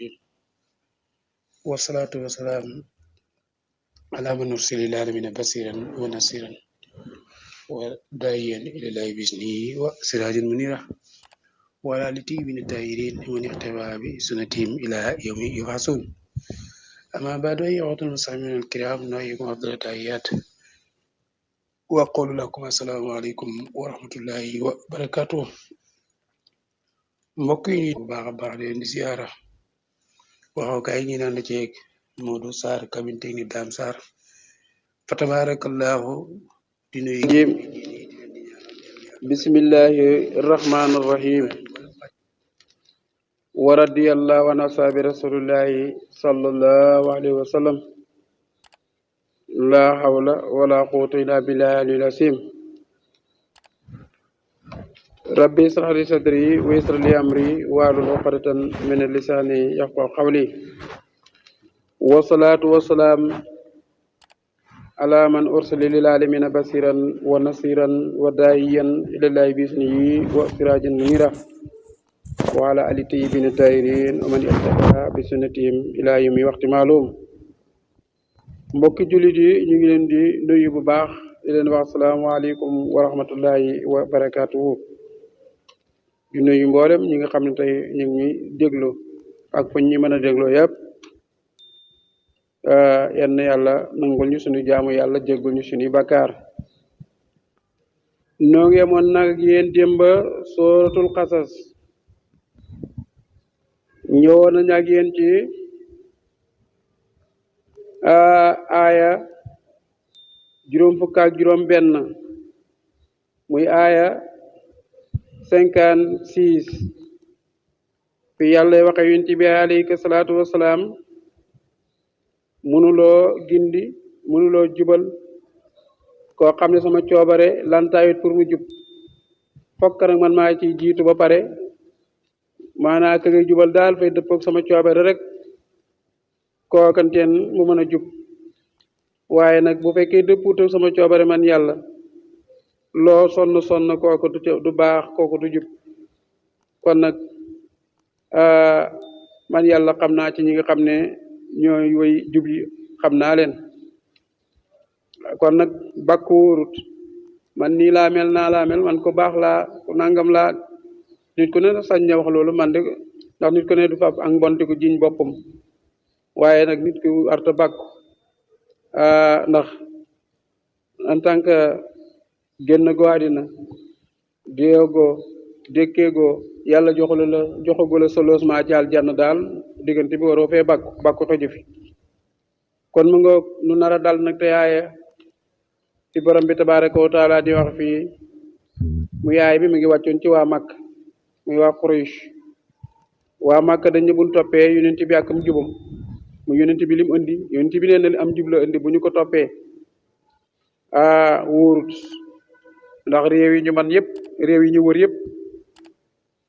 الرحيم والصلاة والسلام على من أرسل العالمين بصيرا ونصيرا وداعيا إلى الله بإذنه وسراجا منيرا وعلى آله من الطاهرين ومن اهتدى بسنتهم إلى يوم يبعثون. أما بعد أيها المستمعين الكرام نحييكم أفضل التحيات وأقول لكم السلام عليكم ورحمة الله وبركاته. mbokk yi bu baax a baax leen di ziara waxukaay ñi naan la ceeg Modou Sarr cabine technique Dame Sarr fa tabarakallahu di nuyu jéem bismillahi rahmani rahim wa radiyallahu an ashabi rasulillahi sallallahu alayhi wa sallam la hawla wala quwwata illa billahi al-aliyyil azim. rabbi israh li sadri wa yassir li amri wahlul uqdatan min lisani yafqahu qawli. Wassalatu wassalaam ala man ursila lil alamina basiran wa nasiran wa da'iyan ila llahi bi isnihi wa sirajan munira wa ala ali tayyibin tahirin wa man ihtada bi sunnatihim ila yawmi waqti ma'lum. mbokki jullit yi ñu ngi leen di nuyu bu baax di leen wax assalaamu alaykum wa rahmatullahi wa barakatuhu. di nuyu mboolem ñi nga xam ne tey ñu ngi déglu ak fu ñu mën a dégloo yëpp yenn yàlla nangul ñu suñu jaamu yàlla jéggul ñu suñuy bakkaar. noo ngi amoon nag yéen démba sooratul xasas ñëwoon nañ ak yéen ci aaya juróom fukk ak juróom benn muy aaya 56 fi yàlla waxe yonent bi alayhi salaatu wassalaam mënuloo gindi mënuloo jubal koo xam ne sama coobare lantaayut pour mu jub fokk nag man maa ciy jiitu ba pare maanaa ka ngay jubal daal fay dëppoog sama coobare rek kookanteen mu mën a jub waaye nag bu fekkee dëppuutag sama coobare man yàlla loo sonn kooku du baax kooku du jub. kon nag man yàlla xam naa ci ñi nga xam ne ñooy woy jub yi xam naa leen. kon nag bàkku wóorut man nii laa mel naa laa mel man ko baax laa ku nangam laa nit ku ne sañ na wax loolu man de ndax nit ku ne du fab ak mbonte ko jiñ boppam waaye nag nit ku arta bàkku ndax en tant que génn goo àddina déegoo dékkeegoo yàlla joxagu la soloosement ci aljanna daal diggante bi waroo fee bàkku toju fi. kon mu nga nu nar a dal nag te yaaya ci borom bi tabaraka wa taala di wax fii mu yaay bi mi ngi wàccoon ci waa Makka muy waa Quraysh. waa Makka dañ ne buñ toppee yonent bi ak am jubam mu yonent bi lim indi yonent bi nee na am jub la indi bu ñu ko toppee wóorut ndax réew yi ñu man yëpp réew yi ñu wër yëpp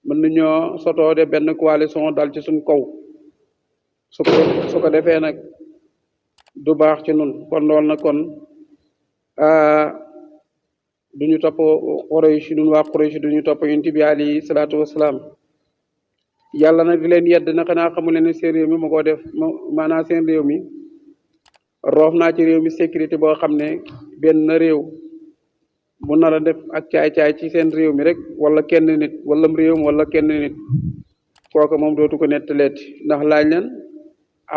mën nañoo sotoo de benn coalition dal ci suñ kaw su ko defee nag du baax ci nun kon lool na kon duñu topp Quraysh nun waa Quraysh duñu topp yonent bi alayhi salaatu wassalaam. yàlla nag di leen yedd na xanaa xamu leen ne seen réew mi ma koo def maanaam seen réew mi roof naa ci réew mi sécurité boo xam ne benn réew bu nar a def ak caay-caay ci seen réew mi rek wala kenn nit wala réewam wala kenn nit kooku moom dootu ko nettaleeti ndax laaj leen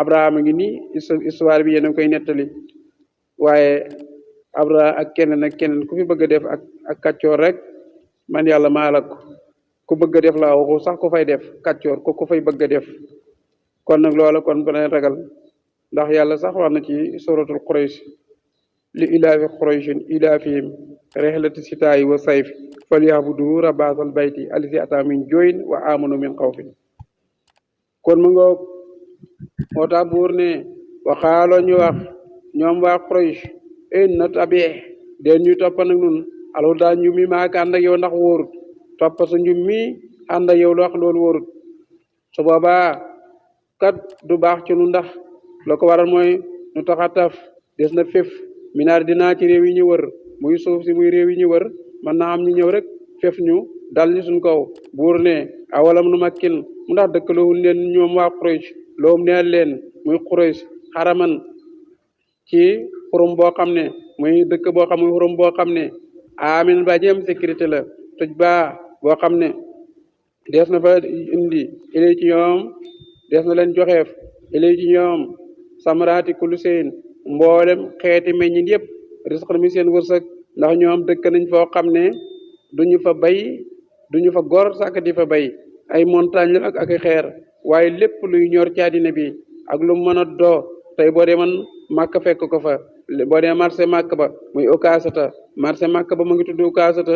Abrahama ngi nii histoire bi yéen a koy nettali waaye Abrahama ak keneen ku fi bëgg a def ak kàccoor rek man yàlla maa la ko ku bëgg a def laa waxu sax ku fay def kàccoor ku fay bëgg a def. kon nag loola kon bu leen ragal ndax yàlla sax wax na ci suratul Quraysh li ilaafi Qurayshin ilaafihim rihlati sitaa'i wa sayfi falyabudu rabba haazal bayti allazi at'amahum min juu'in wa aamanahum min xawfin. kon mu ngoog moo tax buur ne waxaaloo ñu wax ñoom waa Quraysh nattabi' den ñu topp nag nun alhudaa njub mi maa ànd ak yow ndax wóorut topp sa njub mi ànd ak yow lu wax loolu wóorut su boobaa kat du baax ci nu ndax la ko waral mooy nu taxataf des na fef minaar dinaa ci réew yi ñu wër muy suuf si muy réew yi ñu wër mën naa am ñu ñëw rek fef ñu dal ñu suñ kaw buur ne awalam nu makkin mu ndax dëkkalowul leen ñoom waa Quraysh loom neel leen muy Quraysh xaraman ci xurum boo xam ne muy dëkk boo xam muy xurum boo xam ne amin ba jëm sécurité la toj baa boo xam ne dees na fa indi ilay ci ñoom dees na leen joxeef ilay ci ñoom samaraati kullu seen mboolem xeeti meññit yëpp risqan mi seen wërsëg ndax ñoom dëkk nañ foo xam ne duñu fa bay duñu fa gor sàkk di fa bay ay montagne la ak xeer waaye lépp luy ñor ci àddina bi ak lu mën a doo tey boo dee man màkk fekk ko fa boo dee marché màkk ba muy okaasata marché màkk ba mu ngi tudd okaasata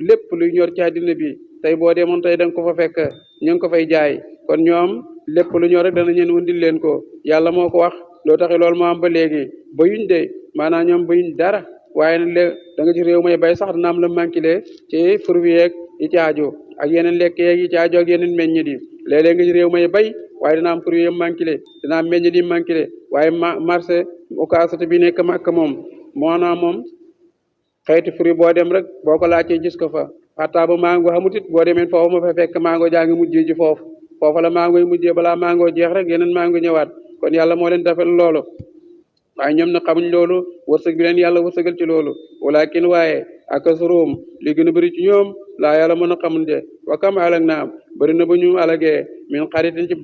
lépp luy ñor ci àddina bi tey boo dee moon tey da nga ko fa fekk ñu ngi ko fay jaay kon ñoom lépp lu ñor rek dana ñeen wundil leen ko yàlla moo ko wax loo taxi loolu moo am ba léegi bayuñ de maanaam ñoom bayuñ dara waaye nag léegi da nga ci réew may bay sax dina am la manquile ci fruits yeeg yi ci aajo ak yeneen lekk yeeg yi ci aajo ak yeneen meññit yi léeg-léeg nga ci réew may bay waaye dina am fruits yi manquile dina am meññit yi manquile waaye marché okaasata bi nekk màkk moom maanaam moom xeeti fruit boo dem rek boo ko laajtee gis ko fa xataa ba mango xamut it boo demee foofu ma fa fekk mango jaa ngi mujjee ci foofa la mango yi mujjee balaa mango jeex rek yeneen mango ñëwaat kon yàlla moo leen defal loolu waaye ñoom na xamuñ loolu wërsëg bi leen yàlla wërsëgal ci loolu walakin waaye akasurum li gën a bëri ci ñoom laa yàlla mën a xamuñ de wakam alag naam bëri na ba ñu alagee min xaritin ci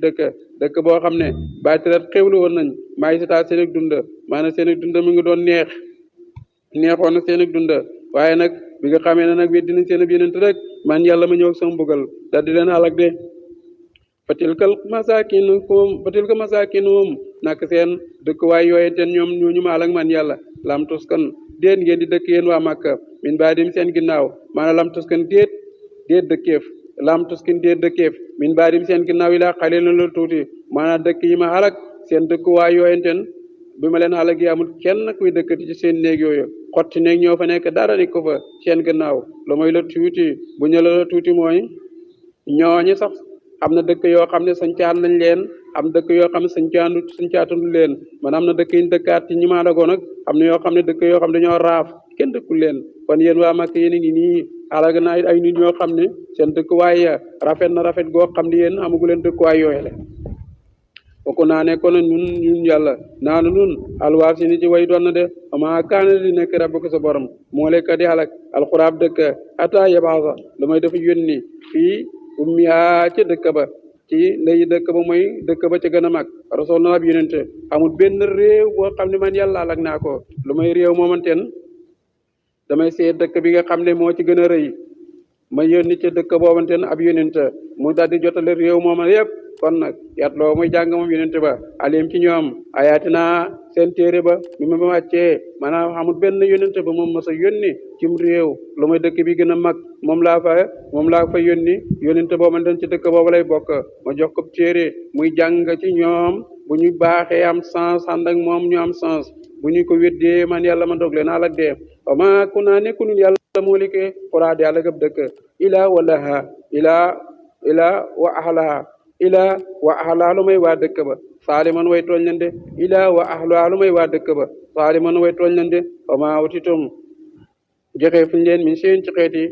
dëkk boo xam ne bàytirat xewlu woon nañ maa ngi sitaal seen ak dund maanaam seen ak dund mi ngi doon neexoon na seen ak dund waaye nag bi nga xamee ne nag weddi nañ seen ab yenent rek man yàlla ma ñëw ak sama mbugal daal di leen alag de fatilka masakinuhum nak seen dëkkuwaay yooye ten ñoom ñooñu ma alag man yàlla lam tuskan déet ngeen di dëkk yéen waa Màkka min baadim seen ginnaaw maanaam lam tuskan déet dëkkeef lam tuskin déet dëkkeef min baadim seen ginnaaw yi laa xale na la tuuti maanaam dëkk yi ma alag seen dëkkuwaay yooye ten bi ma leen alag yi amul kenn kuy dëkkati ci seen néeg yooyu xotti néeg ñoo fa nekk dara ni ko fa seen gannaaw lu mooy la tuuti bu ñu la tuuti mooy ñooñu sax am na dëkk yoo xam ne sañcaan nañ leen am dëkk yoo xam ne sañcaatunu leen man am na dëkk yi ñu dëkkaat ci ñi maanagoo nag am na yoo xam ne dëkk yoo xam ne dañoo raaf kenn dëkkul leen kon yéen waa Màkka yéen a ngi nii alag na ay nit ñoo xam ne seen dëkkuwaay rafet na rafet goo xam ne yéen amagu leen dëkkuwaay yooyu la kooku naa ne kon ñun yàlla naanu nun alwaar si ni ci way doon na de ama kaana di nekk rabbuka sa borom moo lekk di xalak alxuraab dëkk ata yabaasa lu may dafa yónni fii ummiha ca dëkk ba ci ndeyi dëkk ba mooy dëkk ba ca gën a mag rasul na ab yonente amul benn réew boo xam ne man yàlla alag naa ko lu may réew moomanteen damay seet dëkk bi nga xam ne moo ci gën a rëy ma yónni ca dëkk boobanteen ab yonente mu daal di jotale réew mooma yëpp kon nag yatloo muy jàng moom yonente ba alim ci ñoom ayaatina seen téere ba mi ma wàccee maanaam xamul benn yonente ba moom mos a yónni cim réew lu may dëkk bi gën a mag moom laa fa yónni yonente booba den ci dëkk boobu lay bokk ma jox ko téere muy jàng ci ñoom bu ñu baaxee am sens ànd ak moom ñu am sens bu ñu ko weddee man yàlla ma dog leen alak dee ama ku naa nekku nun yàlla moo liggéey xuraa di yàlla gëb dëkk ilaa walaha ilaa wa ahlaha ilaa wa ahlaa lu may waa dëkk ba saaliman way tooñ leen de ilaa wa ahlaa lu may waa dëkk ba saaliman way tooñ leen de wama utitum joxe fuñ leen min seen ci xeeti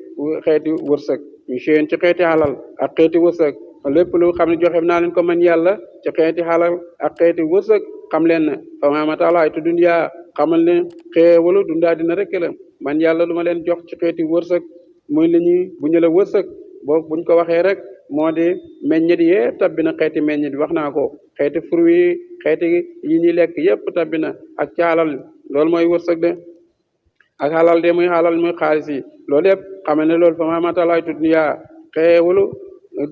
wërsëg min seen ci xeeti xalal ak xeeti wërsëg lépp lu xam ne joxe naa leen ko man yàlla ci xeeti xalal ak xeeti wërsëg xam leen ne fama matalaay tu dunyaa xamal ne xeewalu dundaa dina rek la man yàlla lu ma leen jox ci xeeti wërsëg muy li ñuy bu ñu la wërsëg buñ ko waxee rek moo di meññit yee tabbi na xeeti meññit wax naa ko xeeti fruit xeeti yi ñuy lekk yépp tabbi na ak ci xalal loolu mooy wërsëg de ak xalal de muy xalal muy xaalis yi loolu yëpp xamal ne loolu fa ma matalaay tudniyaa xeewalu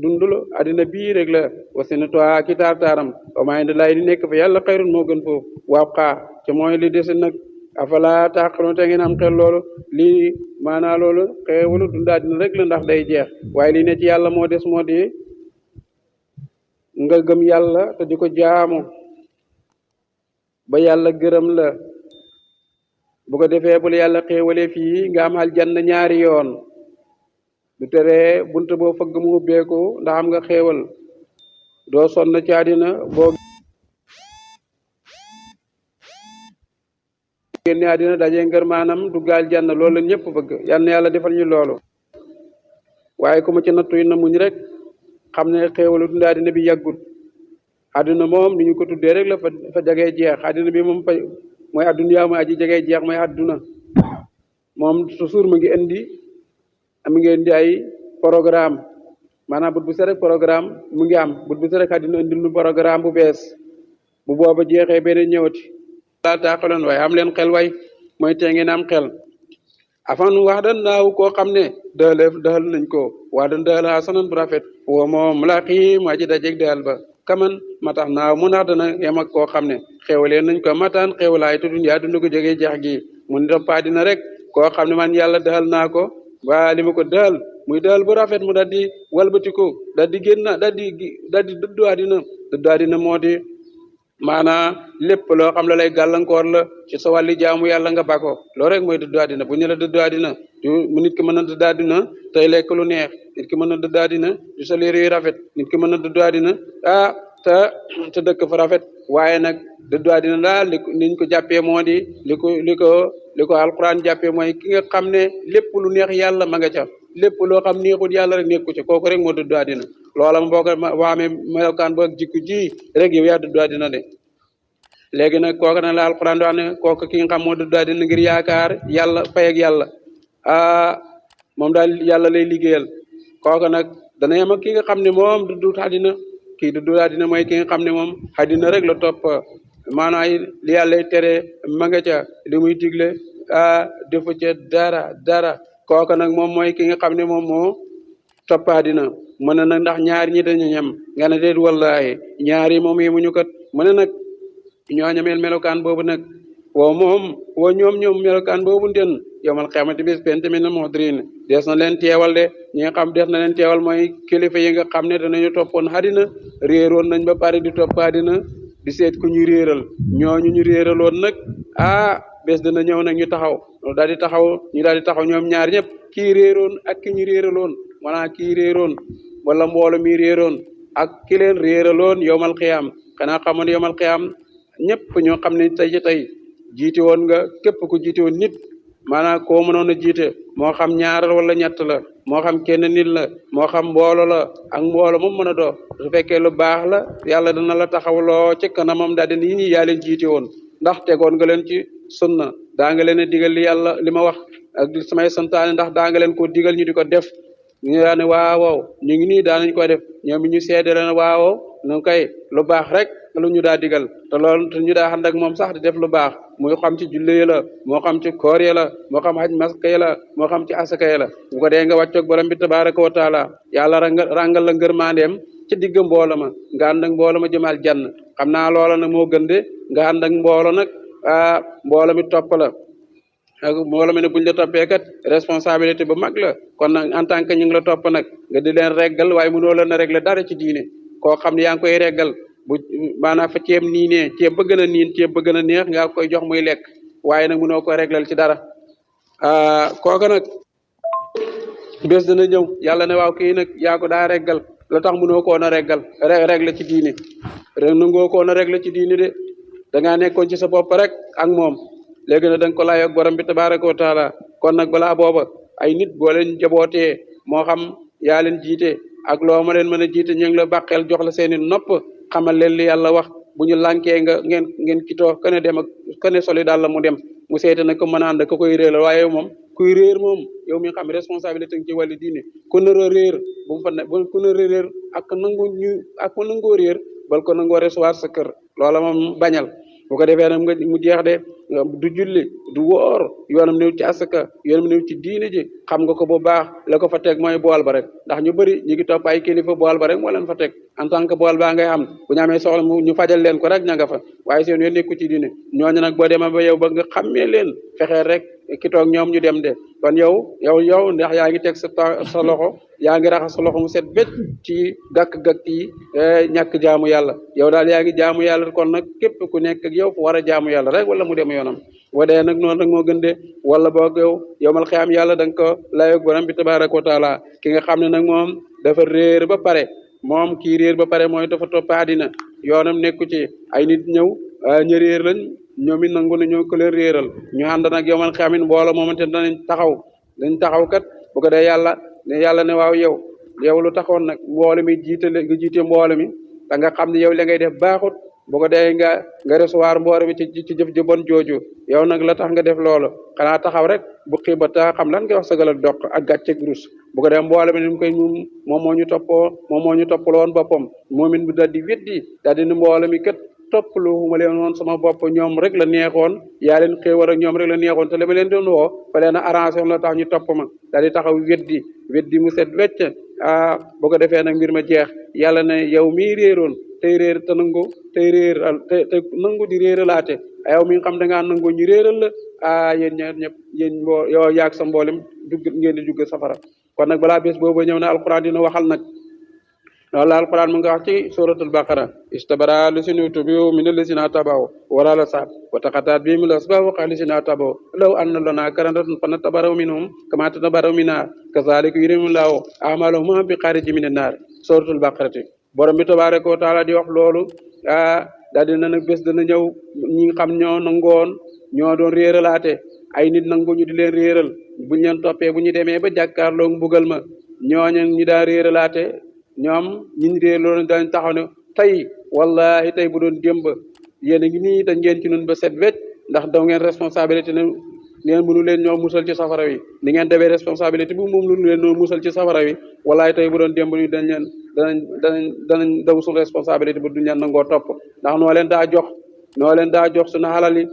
dundulu addina bii rek la wasina toa ki taar-taaram wa maa inda laay di nekk fa yàlla xayrun moo gën foofu waab xaa ci mooy li desi nag afala taqilun te ngeen am xel loolu lii maanaa loolu xeewalu dund addina rek la ndax day jeex waaye lii ne ci yàlla moo des moo di nga gëm yàlla te di ko jaamu ba yàlla gërëm la bu ko defee bu la yàlla xéewalee fii nga am aljanna ñaari yoon du teree bunt boo fëgg mu ubbeeku ndax am nga xéewal doo sonn ci àddina boo génne àddina dajee ngër maanam dugga aljanna loolu la ñëpp bëgg yal na yàlla defal ñu loolu waaye ku ma ci nattu yi na muñ rek xam ne xéewalu dund àddina bi yàggut àdduna moom ni ñu ko tuddee rek la fa jagee jeex àdduna bi moom fa mooy adduna mooy aji jagee jeex mooy àdduna moom toujours mu ngi indi ay programme maanaam but bu set rek programme mu ngi am but bu set rek àddina indil nu programme bu bees bu booba jeexee beneen ñëwati laa taaxaloon waaye am leen xel way mooy tee ngeen am xel afan wax dan naaw koo xam ne dëxal nañ ko wax dan dëxal xasanan bu rafet woo moom laa xii maa ji dajeg dëxal ba kaman ma tax naaw mu ndax dana yem ak koo xam ne xewalee nañ ko mataan xewalaay te dunya dund ko jógee jeex gi mu ni toppaa dina rek koo xam ne man yàlla dëxal naa ko waa li ma ko dëxal muy dëxal bu rafet mu daal di walbatiku daal di génn daal di dëddu àddina moo di maanaa lépp loo xam la lay gàllankoor la ci sa wàlli jaamu yàlla nga bako loolu rek mooy dëddu àddina bu ñu la dëddu àddina mu nit ki mën na dëddu àddina tey lekk lu neex nit ki mën na dëddu àddina du sa yére yu rafet nit ki mën na dëddu àddina te dëkk fa rafet waaye nag dëddu àddina daal niñ ko jàppee moo di li ko alquran jàppee mooy ki nga xam ne lépp lu neex yàlla ma nga ca lépp loo xam neexut yàlla rek nekku ci kooku rek moo dëddu àddina loola boo ko waamee melokaan ba jikko ji rek yow yaa dëddu àddina de léegi nag kooku nag la alquran di wax ne kooku ki nga xam moo dëddu àddina ngir yaakaar yàlla fay ak yàlla moom daal yàlla lay liggéeyal kooku nag dana yem ak ki nga xam ne moom dëddu àddina kii dëddu àddina mooy ki nga xam ne moom àddina rek la topp maanaam li yàlla tere ma nga ca li muy digle defu ca dara kooku nag moom mooy ki nga xam ne moom moo topp àddina mën na nag ndax ñaar ñi dañu ñam nga ne déet wallahi ñaar yi moom yemuñu kat mu ne nag ñoo ñameel melokaan boobu nag woo ñoom melokaan boobu den yowmal xiyamati bis pente mi na muhdrin des na leen teewal de ñi nga xam des na leen teewal mooy kilifa yi nga xam ne danañu toppoon àddina réeroon nañ ba pare di topp àddina di seet ku ñu réeral ñooñu ñu réeraloon nag bés dana ñëw nag ñu daal di taxaw ñoom ñaar ñëpp kii réeroon ak ki ñu réeraloon maanaam kii réeroon wala mboolo mi réeroon ak ki leen réeraloon yowmal xiyaam xanaa xamoon yowmal xiyaam ñëpp ñoo xam ne tey ci tey jiite woon nga képp ku jiite woon nit maanaam koo mënoon a jiite moo xam ñaar wala ñett la moo xam kenn nit la moo xam mboolo la ak mboolo moom mën a doo su fekkee lu baax la yàlla dana la taxawloo ci kanamam daal di nit ñi yaa leen jiite woon ndax tegoon nga leen ci sunna daa nga leen a digal li yàlla li ma wax ak samay santaane ndax daa nga leen ko digal ñu di ko def ñu daa ne waaw ñu ngi nii daanañ ko def ñoom ñu seede leen waaw nu kay lu baax rek lu ñu daa digal te loolu te ñu daa ànd ak moom sax di def lu baax muy xam ci julle yi la moo xam ci koor yi la moo xam haj maska yi la moo xam ci asaka yi la bu ko dee nga wàccoog borom bi tabaraka wa taala yàlla rangal la ngërmandeem ci digg mboolo ma nga ànd ak mboolo ma jëmal jann xam naa loola nag moo gën de nga ànd ak mboolo nag mboolo mi topp la mbooloo mi ne buñ la toppee kat responsabilité bu mag la kon nag en tant que ñu ngi la topp nag nga di leen reggal waaye mënoo leen a régler dara ci diine koo xam ne yaa ngi koy reggal bu maanaam fa ceeb niinee ceeb ba gën a niin ceeb ba gën a neex nga koy jox muy lekk waaye nag mënoo ko réglal ci dara kooka nag bés dana ñëw yàlla ne waaw kii nag yaa ko daa reggal la tax mënoo koon a reggal régler ci diine nangoo koon a régler ci diine de dangaa nekkoon ci sa bopp rek ak moom léegi nag da nga ko laaj ak borom bi tabaraka wa taala kon nag balaa booba ay nit boo leen jabootee moo xam yaa leen jiite ak loo ma leen mën a jiite ñu ngi la bàqeel jox la seeni nopp xamal leen li yàlla wax bu ñu lànkee ngeen kitoo kene dem ak kene soli daal la mu dem mu seete nag ko mën a ànd ko koy réer la waaye moom kuy réer moom yow mi nga xam responsabilité ci wàllu diine ku nar a réer bu mu fa ne ku nar a réer ak nangoo réer bal ko nangoo recevoir sa kër loola moom bañal bu ko defee nag mu jeex de du julli du woor yoonam néew ci asaka yoonam néew ci diine ji xam nga ko bu baax la ko fa teg mooy bool ba rek ndax ñu bëri ñu ngi topp ay kilifa bool ba rek moo leen fa teg en tant que bool baa ngay xam bu ñu amee soxla ñu fajal leen ko rek ña nga fa waaye seen yoon nekku ci diine ñooñu nag boo demee ba yow ba nga xàmmee leen fexeel rek ki toog ñoom ñu dem de kon yow ndax yaa ngi teg sa loxo yaa ngi raxas sa loxo mu set bét ci gàkk-gàkk yi ñàkk jaamu yàlla yow daal yaa ngi jaamu yàlla kon nag képp ku nekk ak yow fu war a jaamu yàlla rek wala mu dem yoonam wadee nag noonu rek moo gën de wala boog yow mal xiyaam yàlla da nga ko layoog borom bi tabaraka wa taala ki nga xam ne nag moom dafa réer ba pare moom kii réer ba pare mooy dafa topp àddina yoonam nekku ci ay nit ñëw ñu réer lañ ñoom it nangu na ñoo ko leen réeral ñu ànd nag yow mal xiyaam mbooloo moomante dañ taxaw kat bu ko dee yàlla ne waaw yow lu taxoon nag mboolo mi nga jiite mboolo mi da nga xam ne yow la ngay def baaxut bu ko dee nga recevoir mboore bi ci jëf ju bon jooju yow nag la tax nga def loolu xanaa taxaw rek bu xiiba ta xam lan nga wax sagal ak doq ak gàcceeg rus bu ko dee mboole bi ni mu koy moom moo ñu toppaloon boppam moomin bi daal di weddi daal di ne mboole mi kat toppaloo ma leen woon sama bopp ñoom rek la neexoon yaa leen xéewal ak ñoom rek la neexoon te li ma leen doon woo fa leen a arrangé woon la tax ñu topp ma daal di taxaw weddi mu set wecc boo ko defee nag mbir ma jeex yàlla ne yow mii réeroon tey réer te nangu tey réer te nangu di réeralaate yow mi nga xam da ngaa nangu ñu réeral la yéen ñëpp yéen yow yaag sa mboolem ngeen di dugg safara kon nag balaa bés boobu ñëw na alquran dina waxal nag loolu la alquran mu nga wax ci suratul baqara istabara lasina tubiu min allasina tabaw wala la saat wa taqatat bihim al-asbab wa qala lasina tabaw law anna lana karatan fanatabaru minhum kama tatabaru minna kazalika yurimu llahu a'malahum bi kharij min an-nar suratul baqara borom bi tabaraka wa taala di wax loolu daal dina nag bés dana ñëw ñi nga xam ñoo nangoon ñoo doon réeralaate ay nit nangu ñu di leen réeral buñ leen toppee bu ñu demee ba jàkkaarloo mbugal ma ñooñu ñi daa réeralaate ñoom ñiñ réer loolu dañ taxaw ne tey wallahi tey bu doon démb yéen a ngi nii dañ ngeen ci nun ba set wecc ndax daw ngeen responsabilité ne ngeen mënu leen ñoo musal ci safara wi ni ngeen demee responsabilité bu moom lu leen ñoo musal ci safara wi wallahi tey bu doon démb ñu dañ leen danañ daw suñu responsabilité bu duñ leen nangoo topp ndax noo leen daa jox suñu xalal yi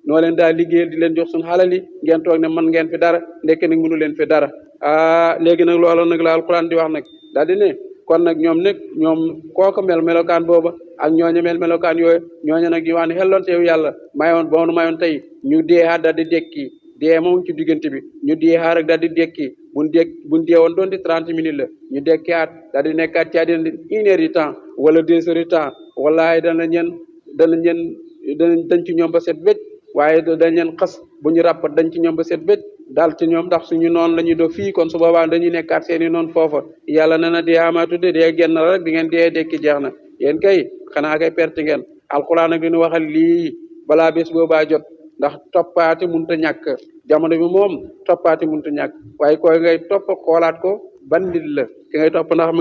noo leen daa liggéeyal di leen jox suñu xalal yi ngeen toog ne man ngeen fi dara ndekk nag mënu leen fi dara léegi nag loolu nag la alquran di wax nag daal di ne kon nag ñoom kooku melokaan booba ak ñooñu melokaan yooyu ñooñu nag ñu wax ne xelloon te yow yàlla mayoon tey ñu deexaat daal di dekki dee moom ci diggante bi ñu deexaat rek daal di dekki buñ deewoon doon di 30 minutes la ñu dekkiaat daal di nekkaat ci àddina 1 heure du temps wala 2 heures du temps wallahi danañ dañ ci ñoom ba set wécc waaye dañ leen xas bu ñu ràppat dañ ci ñoom ba set wécc daal ci ñoom ndax suñu noonu la ñuy do fii kon su boobaa dañuy nekkaat seeni noonu foofa yàlla na dee amaatu dee genn la rek di ngeen dee dekki jeex na yéen kay xanaa kay perte ngeen alquran nag dina waxal lii balaa bés boobaa jot ndax toppaati munta ñàkk jamono bi moom toppaati munta ñàkk waaye koy ngay topp xoolaat ko ban nit la ki ngay topp ndax mu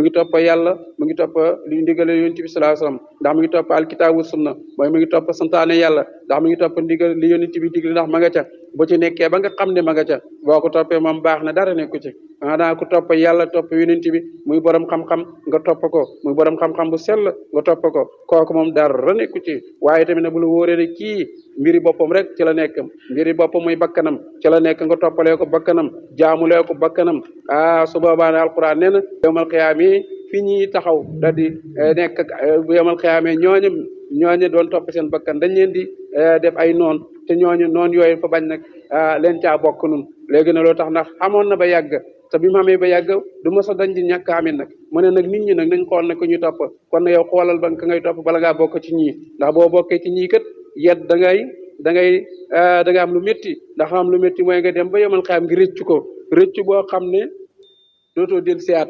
ngi topp yàlla mu ngi topp li ndigale yonent bi sallallahu alayhi wasallam ndax mu ngi topp alkitaabu sunna mooy mu ngi topp santaane yàlla ndax mu ngi topp ndigal li yonent bi digle ndax ma nga ca bu ci nekkee ba nga xam ne ma nga ca boo ko toppee moom baax na dara nekku ci maanaam ku topp yàlla topp yonent bi muy borom xam-xam nga topp ko muy borom xam-xam bu sell nga topp ko kooku moom dara nekku ci waaye tamit ne bu la wóoree ne kii mbiri boppam rek ci la nekk mbiri boppam muy bakkanam ci la nekk nga toppalee ko bakkanam jaamulee ko bakkanam su boobaa ne alquran nee na yawmal qiyaama fi ñuy taxaw da di nekk bu yawmal qiyaama ñooñu doon topp seen bakkan dañ leen di def ay noon te ñooñu noon yooyu fa bañ nag leen caa bokk nun léegi na loo tax ndax amoon na ba yàgg te bi mu xamee ba yàgg du mos a dañ di ñàkk amin nag mu ne nag nit ñi nag nañ xool ne ko ñu topp kon na yow xoolal ban ka ngay topp bala ngaa bokk ci ñii ndax boo bokkee ci ñii kat yet da nga am lu métti ndax am lu métti mooy nga dem ba yemal xam ngi rëccu ko rëccu boo xam ne dootoo del siyaat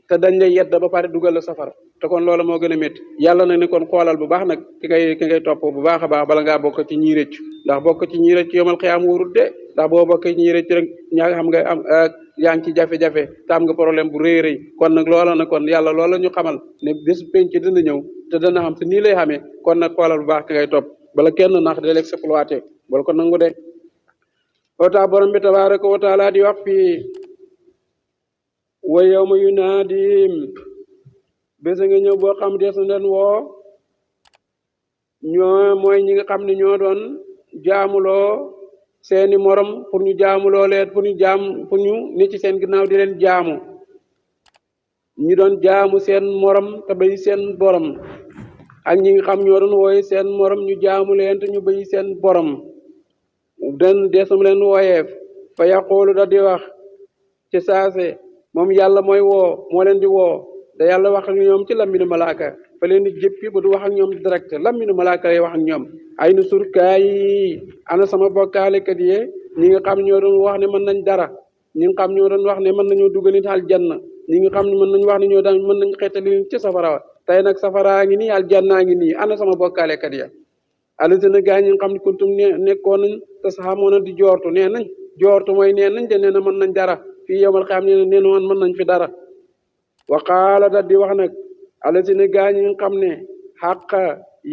te dañ lay yedd ba pare dugal la safara te kon loola moo gën a métti yàlla nag ne kon xoolal bu baax nag ki ngay topp bu baax a baax bala ngaa bokk ci ñii rëccu ndax bokk ci ñii rëccu yemal xiyaam wóorut de ndax boo bokkee ci ñii rëccu rek ñaa xam nga am yaa ngi ci jafe-jafe te am nga problème bu rëy rëy kon nag loola nag kon yàlla loola ñu xamal ne bés penc dina ñëw te dana xam te nii lay xamee kon nag xoolal bu baax ki ngay topp bala kenn nax de l'exploité bala ko nangu de ota borom bi tabaraka wa taala di wax fii wa yawma yunaadihim bés nga ñëw boo xam des na leen woo ñoo mooy ñi nga xam ne ñoo doon jaamuloo seeni morom pour ñu jaamuloo leen pour ñu ne ci seen ginnaaw di leen jaamu ñi doon jaamu seen morom te bay seen borom ak ñi nga xam ñoo doon wooye seen morom ñu jaamu leen te ñu bay seen borom den desam leen wooyeef fa yaqulu da di wax ci saase moom yàlla mooy moo leen di woo te yàlla wax ak ñoom ci lambinu malaaka fa leen di jëppi ba du wax ak ñoom direct lambinu malaaka lay wax ak ñoom ay nu surkaay ana sama bokkaalekat yi ñi nga xam ñoo doon wax ne mën nañ dara ñi nga xam ñoo doon wax ne mën nañoo dugal nit aljanna ñi nga xam ne mën nañ wax ne ñoo daan mën nañ xeetali ci safara tey nag safaraa ngi nii aljannaa ngi nii ana sama bokkaalekat ya alisina gaa ñi nga xam ne kuntum nekkoon nañ te saxamoon na di joortu nee nañ joortu mooy nee nañ de nee na mën nañ dara fii yowmal xiyaam nee na mën nañ fi dara wa qaala da di wax nag allasina gaa ñi nga xam ne xàq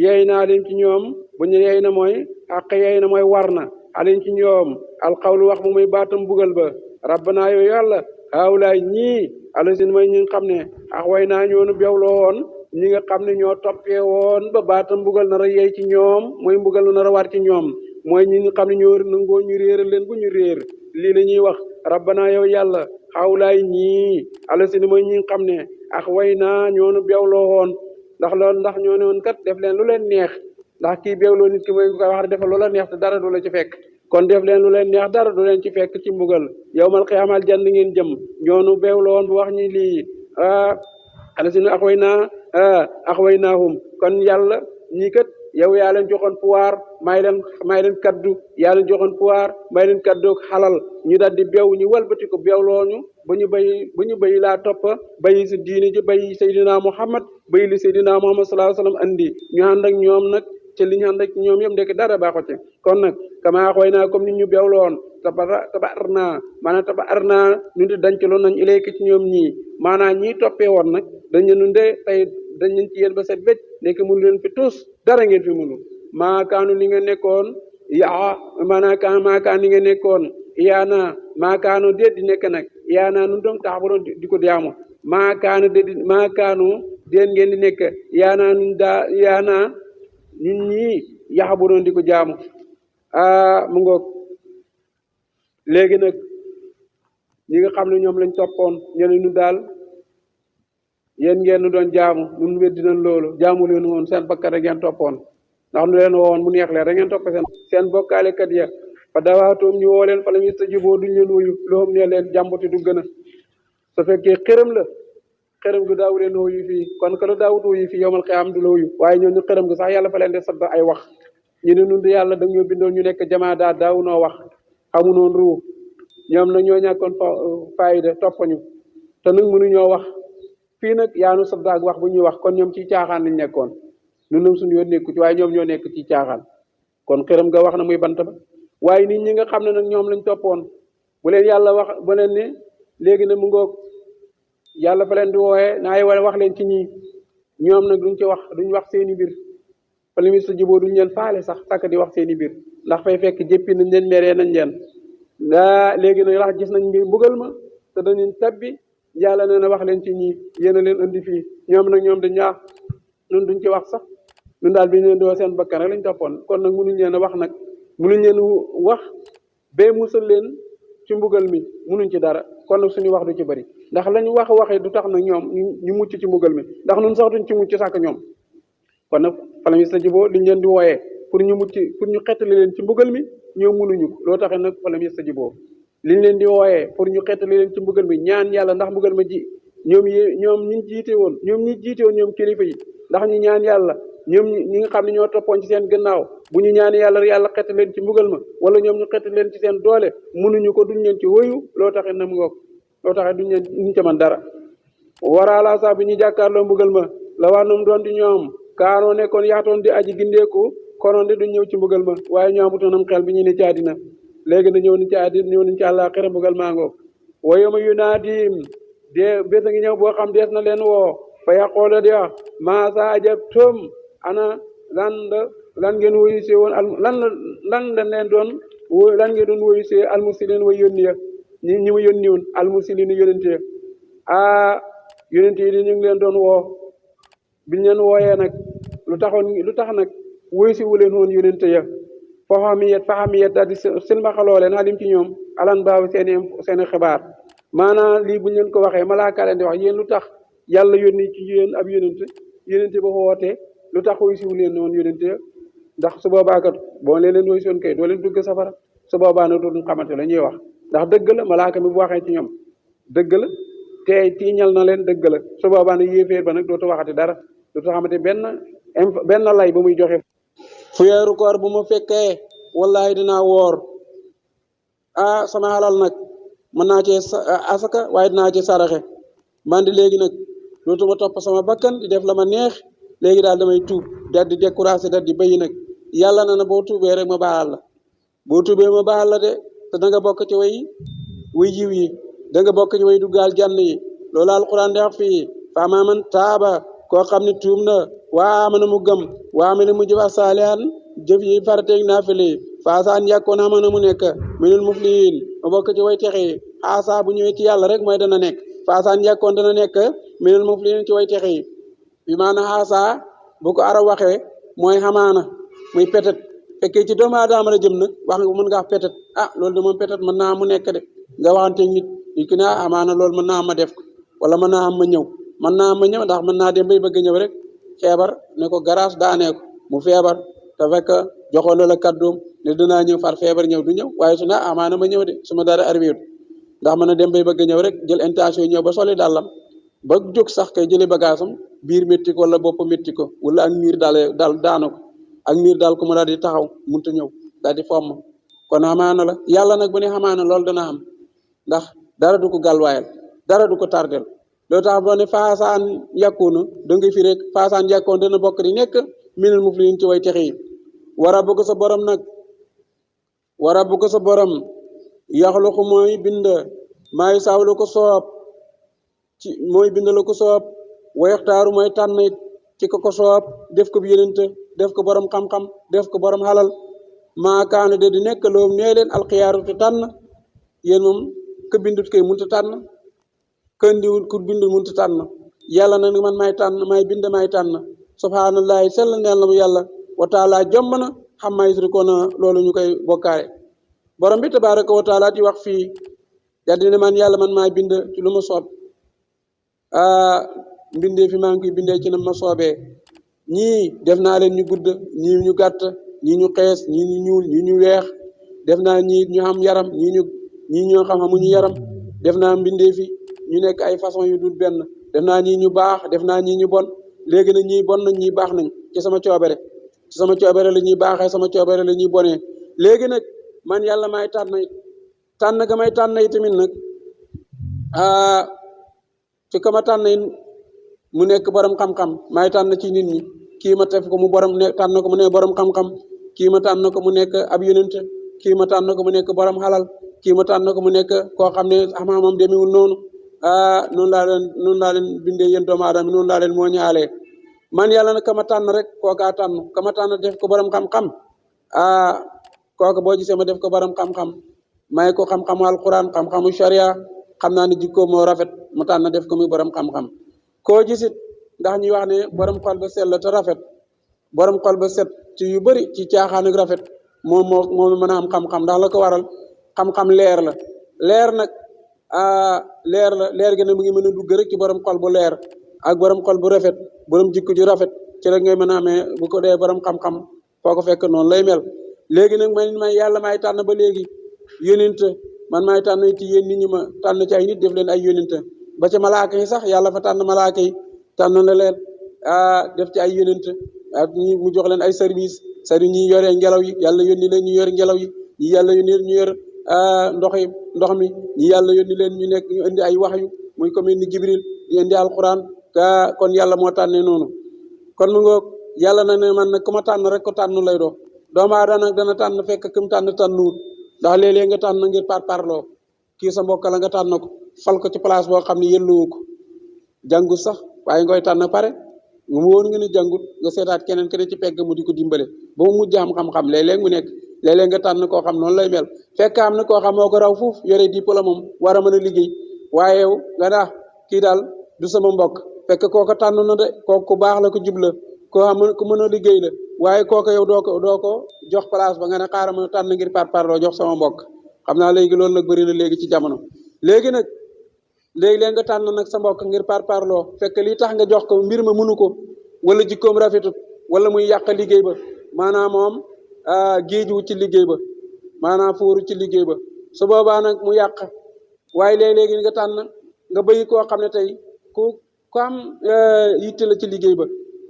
yey naa leen ci ñoom bu ñu yey na mooy xàq yey na mooy war na aleen ci ñoom alxawlu wax bu muy baatam bugal ba rabbana yow yàlla haawlaay ñii allasina mooy ñi nga xam ne ax way naa ñoonu bewloo woon ñi nga xam ne ñoo toppee woon ba baatam mbugal nar a yey ci ñoom mooy mbugal lu nar a war ci ñoom mooy ñi nga xam ne ñoo nangoo ñu réeral leen bu ñu réer lii la ñuy wax rabbana yow yàlla xawlaay ñii allasina mooy ñi nga xam ne ax way naa ñoonu bewloo woon ndax loolu ndax ñoo ne woon kat def leen lu leen neex ndax kii bewloo nit ki mooy nga koy wax defal lu la neex te dara du la ci fekk kon def leen lu leen neex dara du leen ci fekk ci mbugal yawmal qiyaamal jann ngeen jëm ñoonu bewloo woon bu wax ñi lii allasina ax way naahum kon yàlla ñii kat yow yaa leen joxoon pouvoir may leen kaddu yaa leen joxoon pouvoir may leen kaddu xalal ñu daal di bew ñu walbati ko bewlooñu ba ñu bay laa topp bayi si diini ji bayi Seydina Muhammad bayi li Seydina Muhammad sallallahu alayhi wasallam andi ñu ànd ak ñoom nag ci li ñu ànd ak ñoom yëpp ndekk dara baaxu ci kon nag kama xooy naa comme nit ñu bewloon tabaar naa ñu di dancaloon nañ ilayka ci ñoom ñii maanaam ñii toppee woon nag dañu nu de tey dañ leen ci yéen ba set bëcc nekk mënu leen fi tus dara ngeen fi mënu maakaanu li nga nekkoon maakaan li nga nekkoon iyaana maakaanu déet di nekk nag iyaana nun doom tax bu doon di ko jaamu maakaanu déet ngeen di nekk iyaana ñun ñii yaxa bu doon di ko jaamu mu ngoog léegi nag ñi nga xam ne ñoom lañ toppoon ñene nu daal yéen ngeen nu doon jaamu nun weddi nañ loolu jaamu leen woon seen bakkat rek ngeen toppoon ndax nu leen woon mu neex leen rek ngeen topp seen bokkaalekat ya fa dawaatoom ñu woo leen fa lam yastajiboo duñ leen wuyu loom ne leen jàmbati du gën a su fekkee xërëm la xërëm gu daaw leen wuyu fii kon ka la daawut wuyu fii yowmal qiyaam du la wuyu waaye ñoo ñu xërëm gu sax yàlla fa leen di sant ay wax ñu ne nun di yàlla da ñoo bindoon ñu nekk jamaa daa daaw noo wax xamu noon ruu ñoom nag ñoo ñàkkoon faayida toppañu te nag mënuñoo wax fii nag yaanu sabda ak wax bu ñuy wax kon ñoom ci caaxaan lañ nekkoon ñun nag suñu yoon nekku ci waaye ñoom ñoo nekk ci caaxaan kon xërëm nga wax na muy bant ba waaye nit ñi nga xam ne nag ñoom lañ toppoon bu leen yàlla wax bu leen ne léegi ne mu ngoog yàlla fa leen di wooyee naay wala wax leen ci ñii ñoom nag duñ ci wax duñ wax seeni mbir fa li sa jiboo duñ leen faale sax sàkk di wax seeni mbir ndax fay fekk jéppi nañ leen meree nañ leen léegi nag rax gis nañ mbir mbugal ma te dañuy tabbi yàlla nee na wax leen ci ñii yéen a leen indi fii ñoom nag ñoom dañ ñaax ñun duñ ci wax sax ñun daal bi ñu leen di wax seen bakkan rek lañ toppoon kon nag mënuñ leen a wax nag mënuñ leen wax bee musal leen ci mbugal mi mënuñ ci dara kon nag suñu wax du ci bëri ndax lañu waxee du tax nag ñoom ñu mucc ci mbugal mi ndax ñun sax duñ ci mucc sàkk ñoom kon nag fala mi sa jiboo liñ leen di wooyee pour ñu mucc pour ñu xettali leen ci mbugal mi ñoom mënuñu ko loo taxee nag fala mi sa jiboo liñ leen di wooyee pour ñu xettali leen ci mbugal mi ñaan yàlla ndax mbugal ma ji ñoom ñi jiite woon ñoom kilifa yi ndax ñu ñaan yàlla ñoom ñi nga xam ne ñoo toppoon ci seen gannaaw bu ñu ñaan yàlla xett leen ci mbugal ma wala ñoom ñu xett leen ci seen doole mënuñu ko duñ leen ci woyu loo taxee na mu ngoog loo taxee duñ ca man dara waraala sax bi ñu jàkkaarloo mbugal ma la waa noom doon di ñoom kaanoo nekkoon yaatoon di aji gindeeku konoon de duñ ñëw ci mbugal ma waaye ñoo amutoonam xel bi ñu ne ci àddina léegi na ñëw nañ ci àddina ñëw nañ ci àllaaxira mbugal maa ngoog wayoma yu naa diim dee bés a ngi ñëw boo xam dees na leen woo fa yaqoola di wax maa sa ajabtum ana lan ngeen woyu see woon lan leen doon lan ngeen doon woyu see almursalin way yónni ya ñi ma yónni woon almursalin yónente ya yónente yi di ñu ngi leen doon woo biñ leen wooyee nag lu tax nag woyu si wu leen woon yónente ya faxamiyet daal di silmaxaloo leen alim ci ñoom alan baaw seeni xibaar maanaam lii buñ leen ko waxee malaaka leen di wax yéen lu tax yàlla yónni ci yéen ab yónente ba wootee lu tax woyu si wu leen woon yónente ya ndax su boobaa kat boo leen woyu si woon kay doo leen dugg safara su boobaa nag dootuñ xamante la ñuy wax ndax dëgg la malaaka mi bu waxee ci ñoom dëgg la te tiiñal na leen dëgg la su boobaa nag yéeféer ba nag dootu waxati dara dootu xamante benn lay ba muy joxe fu weeru koor bu ma fekkee wallahi dinaa woor sama alal nag mën naa cee asaka waaye dinaa cee saraxe man di léegi nag dootuma topp sama bakkan di def la ma neex léegi daal damay tuub daal di découragé daal di bayi nag yàlla na boo tuubee rek ma baal la boo tuubee ma baal la de te da nga bokk ci way yiw yi da nga bokk ci way duggaal jann yi loolu alquran di wax fii fa man taaba koo xam ne tuum na waa amana mu gëm waa amana mu jëf saalihan jëf yi farteeg naafile faasaan yàkkoon amana mu nekk minul muflihin ma bokk ci way texe yi xaasa bu ñëwee ci yàlla rek mooy dana nekk faasaan yàkkoon dana nekk minul muflihin ci way texe yi bi maana xaasa bu ko arab waxee mooy xamaana muy peut-être fekkee ci doomu aadama la jëm nag wax nga mën nga wax peut-être loolu de moom peut-être mën naa mu nekk de nga waxanteeg nit ki ne amaana loolu mën naa am ma def ko wala mën naa am ma ñëw mën naa am ma ñëw ndax mën naa dem bay bëgg ñëw rek feebar ne ko garaas daanee ko mu feebar te fekk joxoon la kàddoom ne dinaa ñëw far feebar ñëw du ñëw waaye su ne amaana ma ñëw de su ma dara arrivé ndax mën a dem bay bëgg ñëw rek jël intention ñëw ba soli dàllam ba jóg sax kay jëlee bagaasam biir métti ko wala bopp métti ko wala ak miir daal daana ko ak miir daal ko mu daal di taxaw munta ñëw daal di fomm kon amaana la yàlla nag bu ne amaana loolu dana am ndax dara du ko gàlwaayal dara du ko tardel loo tax boo ne faasaan yàkkoona da nga fi rek faasaan yàkkoon dana bokk di nekk minal muflihin ci way texe yi wara bu ko sa borom nag wara bu ko sa borom yaxluqu mooy bind maay saaw la ko soob ci mooy bind la ko soob wayaxtaaru mooy tànn it ci ko soob def ko bi yenente def ko borom xam-xam def ko borom xalal maa kaana de di nekk loom nee leen alxiyaaru te tànn yéen moom ka bindut kay munta tànn këndiwul ku bindul munta tànn yàlla na man may tànn may bind may tànn subhaanallahi sell neel na mu yàlla wa taala jomb na xam may yusrikoona loolu ñu koy bokkaale borom bi tabaraka wa taala di wax fii yàlla dina man yàlla man maay bind ci lu ma soob mbindee fi maa ngi koy bindee ci na ma soobee ñii def naa leen ñu gudd ñii ñu gàtt ñii ñu xees ñii ñu ñuul ñii ñu weex def naa ñii ñu am yaram ñii ñoo xam amuñu yaram def naa mbindee fi ñu nekk ay façon yu dul benn def naa ñii ñu baax def naa ñii ñu bon léegi nag ñii bon nañ ñii baax nañ ci sama coobere la ñuy baaxee sama coobere la ñuy bonee léegi nag man yàlla may tànn ga may tànn yi tamit nag ci ka ma tànn mu nekk borom xam-xam may tànn ci nit ñi kii ma def ko mu borom ne tànn ko mu nekk borom xam-xam kii ma tànn ko mu nekk ab yonent kii ma tànn ko mu nekk borom xalal kii ma tànn ko mu nekk koo xam ne xam-xamam demewul noonu noonu laa leen bindee yéen doomu aadama noonu laa leen moo ñaalee man yàlla nag ka ma tànn rek kookaa tànn ka ma tànn def ko borom xam-xam kooka boo gisee ma def ko borom xam-xam may ko xam-xamu alquran xam-xamu sharia xam naa ne jikko moo rafet mu tànn def ko muy borom xam-xam koo gisit ndax ñuy wax ne borom xol ba sell te rafet borom xol ba set ci yu bëri ci caaxaan ak rafet moom mën a am xam-xam ndax la ko waral xam-xam leer la leer nag leer gi ne mu ngi mën a dugg rek ci borom xol bu leer ak borom xol bu rafet borom jikko ju rafet ci rek ngay mën a amee bu ko dee borom xam-xam foo ko fekk noonu lay mel léegi nag may yàlla may tànn ba léegi yónent man maay tànn ci yéen nit ñi ma tànn ci ay nit def leen ay yónent ba ca malaaka yi sax yàlla fa tànn malaaka yi tànn na leen def ci ay yónent ak ñi mu jox leen ay service ñi yore ngelaw yi yàlla yónni leen ñu yor ngelaw yi ñi yàlla yónni leen ñu yor ndox mi ñi yàlla yónni leen ñu nekk ñu indi ay wax yu muy comme ni Jibril di indi alquran kon yàlla moo tànnee noonu kon mu ngoog yàlla na ne man nag ku ma tànn rek ko tànn lay doo doomu aadama nag dana tànn fekk ku mu tànnuwut ndax léeg-léeg nga tànn ngir parloo kii sa mbokk la nga tànn ko fal ko ci place boo xam ne yelluwu ko jàngut sax waaye ngoy tànn pare mu woon nga ne jàngut nga seetaat keneen ci pegg mu di ko dimbale ba mu mujj am xam-xam léeg-léeg mu nekk léeg-léeg nga tànn koo xam noonu lay mel fekk am na koo xam moo ko raw fuuf yore diplôme moom war a mën a liggéey waaye yow nga daa kii daal du sama mbokk fekk kooko tànn na de kooku ku baax la ko jub la koo xam ku mën a liggéey la waaye kooku yow doo ko jox place ba nga ne xaaral ma tànn ngir parloo jox sama mbokk xam naa léegi loolu nag bëri na léegi ci jamono léegi nag léegi-léeg nga tànn nag sa mbokk ngir parloo fekk lii tax nga jox ko mbir ma mënu ko wala jikkoom rafetut wala muy yàq liggéey ba maanaam moom géeju ci liggéey ba maanaam fóoru ci liggéey ba su boobaa nag mu yàq waaye léegi-léegi nga tànn nga bëyi koo xam ne tey ku am yitte la ci liggéey ba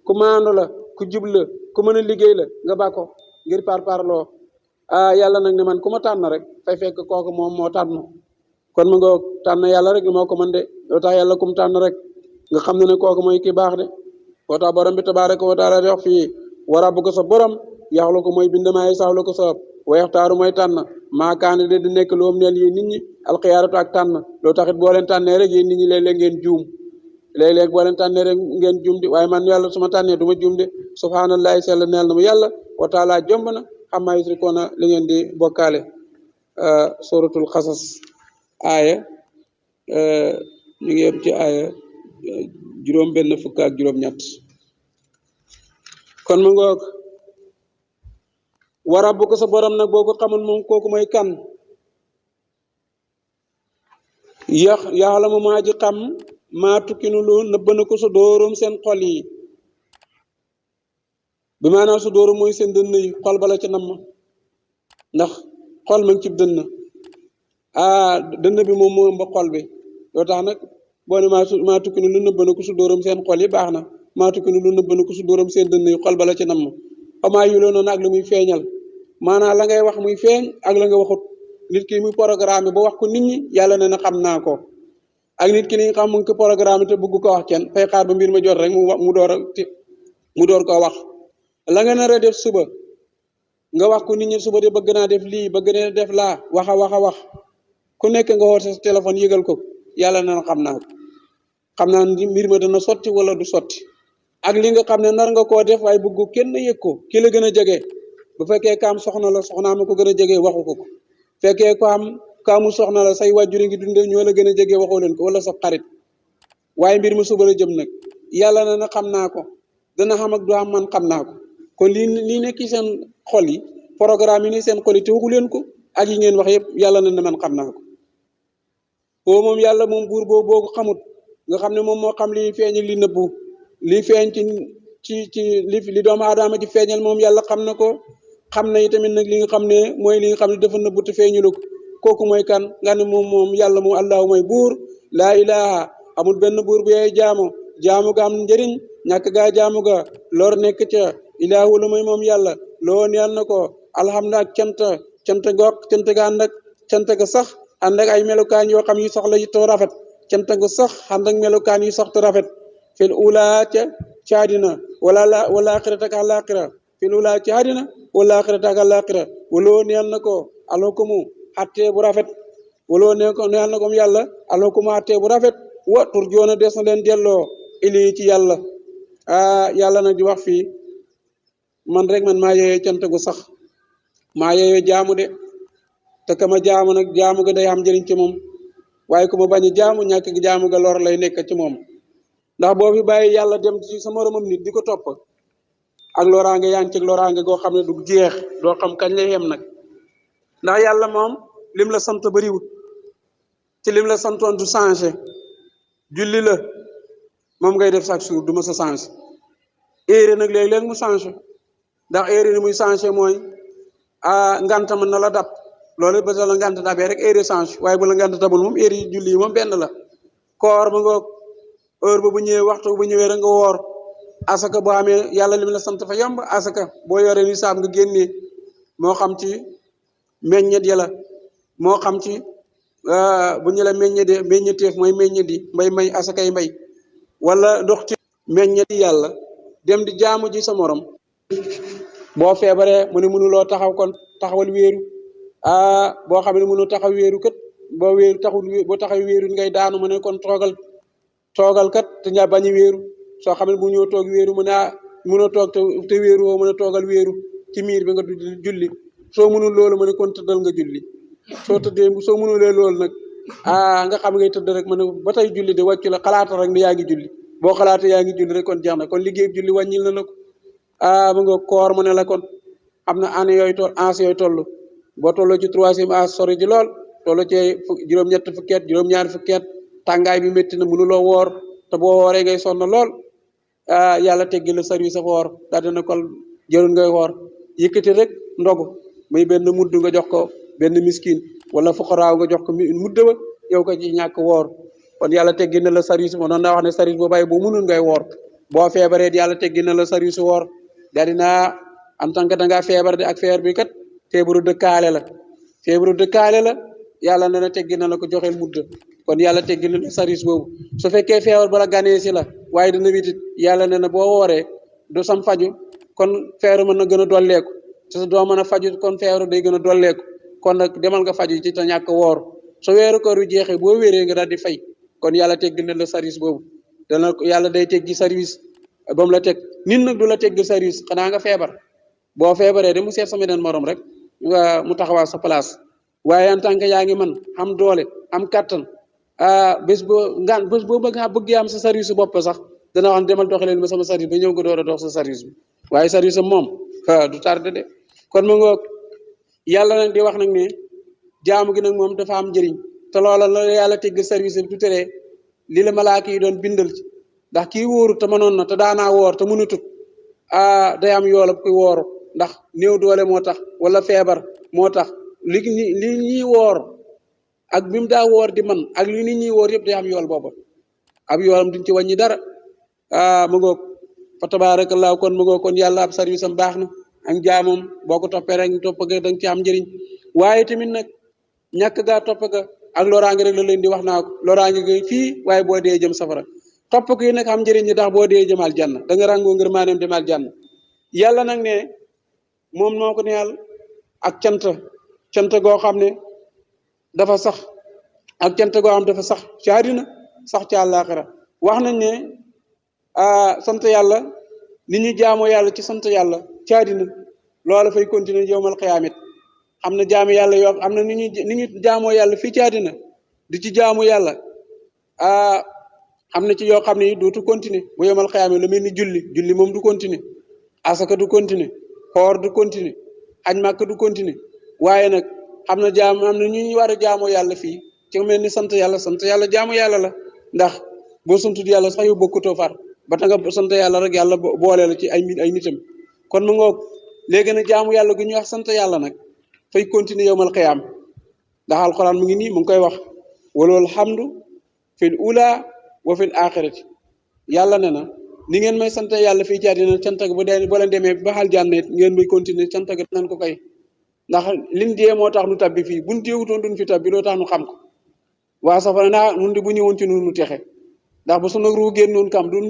ku maandu la ku jub la ku mën a liggéey la nga ba ko ngir parloo yàlla nag ne man ku ma tànn rek fay fekk kooku moom moo tànn kon mu nga tànn yàlla rek moo ko mën de loo tax yàlla kum tànn rek nga xam ne kooku mooy ki baax de moo tax borom bi tabaaraka wa taala di wax fii wara bu ko sa borom yaxlu ko mooy bind maay saxlu ko soob wayaxtaaru mooy tànn maakaane de di nekk loom neel yéen nit ñi alxiyaaratu ak tànn loo taxit boo leen tànnee rek yéen nit ñi léeg-léeg ngeen juum léeg-léeg boo leen tànnee rek ngeen jum di waaye man yàlla su ma tànnee du ma jum de subhanallahi sell neel na mu yàlla wa taala jomb na xam maa yusrikoona li ngeen di bokkaale suratul xasas aaya ñu ngi yem ci aaya juróom benn fukk ak juróom ñett kon mu ngoog wa rabbuka sa borom nag boo ko xamul moom kooku mooy kan yaxlamu maa ji xam maa tukkinu lu nëbb na ko su dóorum seen xol yi bi maanaam su dóorum mooy seen dënn yi xol bala ci namm ndax xol ma ngi ci dënn dënn bi moom moo ëmb xol bi loo tax nag boo ne maa tukkinu lu nëbb na ko su dóorum seen xol yi baax na maa tukkinu lu nëbb na ko su dóorum seen dënn yi xol bala ci namm xamaa yuloo noonu ak lu muy feeñal maanaam la ngay wax muy feeñ ak la nga waxut nit ki muy programme ba wax ko nit ñi yàlla ne na xam naa ko ak nit ki ni nga xam mu ngi ko programme te bëgg ko wax kenn fay xaar ba mbir ma jot rek mu door koo wax la nga nar a def suba nga wax ko nit ñi suba de bëgg naa def lii bëgg naa def laa wax a wax ku nekk nga woote sa téléphone yëgal ko yàlla ne na xam naa ko xam naa mbir ma dana sotti wala du sotti ak li nga xam ne nar nga koo def waaye bëgg kenn yëg ko ki la gën a jege bu fekkee kaam soxna la soxnaa ma ko gën a jege waxu ko fekkee ko am kaamu soxna la say wàjjur ngi dundee ñoo la gën a jege waxoo leen ko wala sa xarit waaye mbir ma suba la jëm nag yàlla na na xam naa ko dana xam ak du am man xam naa ko kon lii nekk ci seen xol yi programme yi nii seen xol yi te waxu leen ko ak yi ngeen wax yëpp yàlla na ne man xam naa ko boo moom yàlla moom buur boo ko xamut nga xam ne moom moo xam li feeñ ak li nëbbu li feeñ ci li doomu aadama ci feeñal moom yàlla xam na ko xam na itamit nag li nga xam ne mooy li nga xam ne dafa nëbbu te feeñulu kooku mooy kan nga ne moom yàlla moom allahu mooy buur laa ilaha amul benn buur bu yaay jaamu ga am njëriñ ñàkk gaa jaamu ga lor nekk ca ilaahu la mooy moom yàlla loo neel na ko alhamdulilah ak cant ga ànd ak cant ga sax ànd ak ay melokaan yoo xam yu soxla yi to rafet cant ga sax ànd ak melokaan yu sax te rafet fil ula ca àddina wala axirata ak àllaaxira fil ula ca àddina wala axirata ak àllaaxira waloo neel na ko alhukumu attee bu rafet waloo neel na ko yàlla alhukumu attee bu rafet wa turjoona des na leen delloo ili ci yàlla yàlla nag di wax fii man rek man maa yeyoo cant gu sax maa yeyoo jaamu de te kama jaamu nag jaamu ga day am njëriñ ci moom waaye ku ma bañ a jaamu ñàkk gi jaamu ga lor lay nekk ci moom ndax boo fi bàyyi yàlla dem ci sa moromam nit di ko topp ak loraange yaa ngi ci loraange goo xam ne du jeex doo xam kañ lay yem nag ndax yàlla moom lim la sant bariwut ci lim la santoon du changé julli la moom ngay def chaque jour du ma sa changé heure nag léeg-léeg mu changé ndax heure ni muy changé mooy ngant mën na la dab loolu ba la ngant dabee rek heure change waaye bu la ngant dabul moom heure yi julli yi moom benn la koor ma nga heure ba bu ñëwee waxtu bu ñëwee rek nga woor asaka boo amee yàlla lim la sant fa yomb asaka boo yoree ni saab nga génnee moo xam ci meññet ya la moo xam ci bu ñu la meññeteef mooy meññet yi may asakay mbay wala ndox ci meññet yi yàlla dem di jaamu ji sa morom boo feebaree mu ne mënuloo taxaw kon taxawal wéeru boo xam ne mënoo taxaw wéeru kat boo wéeru boo taxaw wéeru ngay daanu mu ne kon toogal kat te ñaa bañi wéeru soo xam ne bu ñëw toog wéeru mu ne mënoo toog te wéeru woo mën a toogal wéeru ci miir bi nga julli soo mënul loolu mu ne kon tëddal nga julli soo mënulee loolu nag nga xam ngay tëdd rek mu ne ba tey julli de wàccu la xalaata rek ne yaa ngi julli boo xalaatee yaa ngi julli rek kon jeex na kon liggéey julli wàññil na la ko mu nga koor mu ne la kon am na année yooyu toll boo tolloo ci 3e âge sori ji lool tolloo ci juróom-ñett fukkeet juróom-ñaari fukkeet tàngaay bi métti na mënuloo woor te boo wooree ngay sonn lool yàlla teggi la service woor daal dina kon jërul ngay woor yëkkati rek ndogu muy benn mudd nga jox ko benn miskin wala fuqaraaw nga jox ko mudd ba yow ko ci ñàkk woor kon yàlla teggi na la service moo noonu naa wax ne service boo bàyyi boo mënul ngay woor boo feebaree yàlla teggi na la service woor daal dinaa en tant que da ngaa feebar de ak feebar bi kat feebaru dëkkaale la yàlla na na teggi na la ko joxeel mudd kon yàlla teggi na la service boobu su fekkee feebar bala ganee si la waaye dana witit yàlla ne na boo wooree du sam faju kon feebar mën na gën a dolleeku te doo mën a faju kon feebar day gën a dolleeku kon nag demal nga faju ci te ñàkk woor su weeru koor wi jeexee boo wéree nga daal di fay kon yàlla teggi na la service boobu dana yàlla day teggi service ba mu la teg. nit nag du la teggi service xanaa nga feebar boo feebaree de mu seet sama beneen morom rek nga mu taxawaa sa place waaye en tant que yaa ngi man am doole am kattan bés boo bëgg am sa service bopp sax dana wax demal doxe leen ba sama service ba ñëw nga door a dox sa service bi waaye service am moom du tardé de kon ma ngoog yàlla nag di wax nag ne jaamu gi nag moom dafa am njëriñ te loola la yàlla tegg service bi du teree li la malaaka yi doon bindal ci ndax kii wóoru te mënoon na te daanaa woor te mënutut day am yoolab kuy wooru ndax néew doole moo tax wala feebar moo tax li ñuy woor ak bi mu daa woor di man ak li nit ñuy woor yëpp day am yool booba ab yoolam duñ ci wàññi dara mu ngoog fa tabaarakallaahu kon mu ngoog kon yàlla ab service am baax na ak jaamam boo ko toppee rek topp ga danga ci am njëriñ waaye tamit nag ñàkk gaa topp ga ak loraange rek la leen di wax naa ko loraange ga fii waaye boo dee jëm safara topp ko yi nag am njëriñ ñi ndax boo dee jëmal janna da nga ràngoo ngir maaneem demal janna yàlla nag ne moom moo ko neyal ak cant goo xam ne dafa sax ak cant goo xam dafa sax ci àddina sax ci àllaaxira wax nañ ne sant yàlla ni ñu jaamoo yàlla ci sant yàlla ci àddina loola fay continuer yowmal xiyaamit am na jaamu yàlla yoo am na ni ñu jaamoo yàlla fii ci àddina di ci jaamu yàlla am na ci yoo xam ne dootu continuer bu yowmal xiyaamit lu mel ni julli moom du continuer asaka du continuer xoor du continuer aj màkk du continuer waaye nag am na ñu war a jaamoo yàlla fii ci mel ni sant yàlla jaamu yàlla la ndax boo santut yàlla sax yow bokkutoo far ba ta nga sant yàlla rek yàlla boole la ci ay nitam kon mu ngoog léegi nag jaamu yàlla gu ñuy wax sant yàlla nag fay continuer yowmal xiyaam ndax alxuraan mu ngi nii mu ngi koy wax walul hamdu fil ula wa fil axirati yàlla ne na ni ngeen may sant yàlla fii ci àddina cant ak boo leen demee ba xal jànn it ngeen may continuer cant ak nan ko kay ndax liñ dee moo tax nu tabbi fii buñ deewutoon duñ fi tabbi loo tax nu xam ko waa safara naa nun di bu ñëwoon ci nun nu texe ndax bu sunu ruu génnoon kam duñ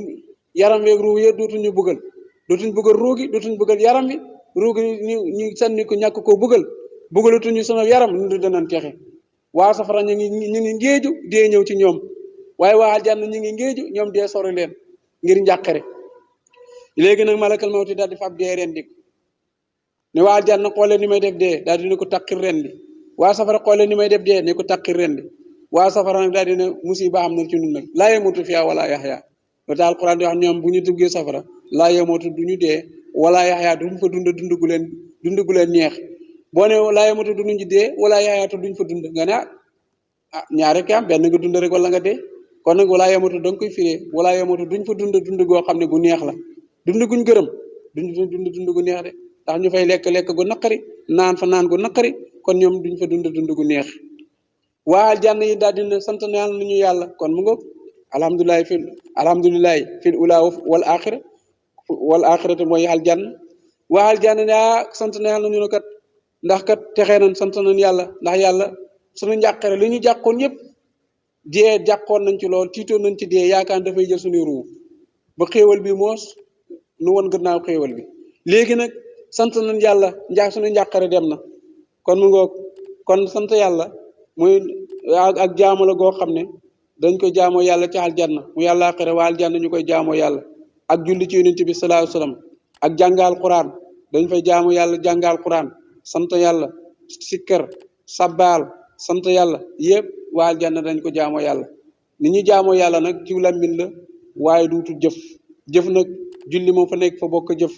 yaram weeg ruu yëpp dootuñu bëggal ruu gi dootuñu bëggal yaram wi ruu gi ñu sànni ko ñàkk koo bëggalatuñu sunu yaram nun di danañ texe waa safara ñu ngi ngéeju dee ñëw ci ñoom waaye waa aljanna ñu ngi ngéeju ñoom dee sori leen ngir njàqare léegi nag malakal mawti daal di fab dee ren di ne waa aljanna xoolee ni may def dee daal di ne ko takkir ren di waa safara xoolee ni may def dee ne ko takkir ren di waa safara nag daal di ne musiba am na ci nun nag laa yamutu fiha wala yaxya loolu daal alquran di wax ñoom bu ñu duggee safara laa yamutu du ñu dee wala yaxya duñ fa dund dund gu leen neex boo ne laa yamutu du ñu dee wala yaxya duñ fa dund nga ne ñaare ki am benn nga dund rek wala nga dee kon nag walaa yamatu da nga koy firee walaa yamatu duñ fa dund goo xam ne gu neex la dund guñ gërëm dund gu neex de ndax ñu fay lekk gu naqari naan fa naan gu naqari kon ñoom duñ fa dund gu neex waa aljanna yi daal dina sant naan nañu yàlla kon mu ngoog alhamdulilahi fil ula wal axirati mooy aljanna waa aljanna yaa sant na yàlla nañu ne kat ndax kat texee nañ sant nañ yàlla ndax yàlla suñu njàqare li ñu jàqoon yëpp dee jàqoon nañ ci lool tiitoon nañ ci dee yaakaar dafay jël suñuy ruu ba xéewal bi moos nu woon gannaaw xéewal bi léegi nag sant nañ yàlla suñu njàqare dem na kon mu ngoog kon sant yàlla muy ak jaamu la goo xam ne dañ ko jaamoo yàlla ci aljanna mu yàlla xere waa aljanna ñu koy jaamoo yàlla ak julli ci yonent bi sallallahu alayhi wasallam ak jàngal quran dañ fay jaamu yàlla jàngal quran sant yàlla sikkar sabbaal sant yàlla yëpp waa aljanna dañ ko jaamoo yàlla ni ñu jaamoo yàlla nag ci làmmiñ la waaye duutu jëf nag julli moom fa nekk fa bokk jëf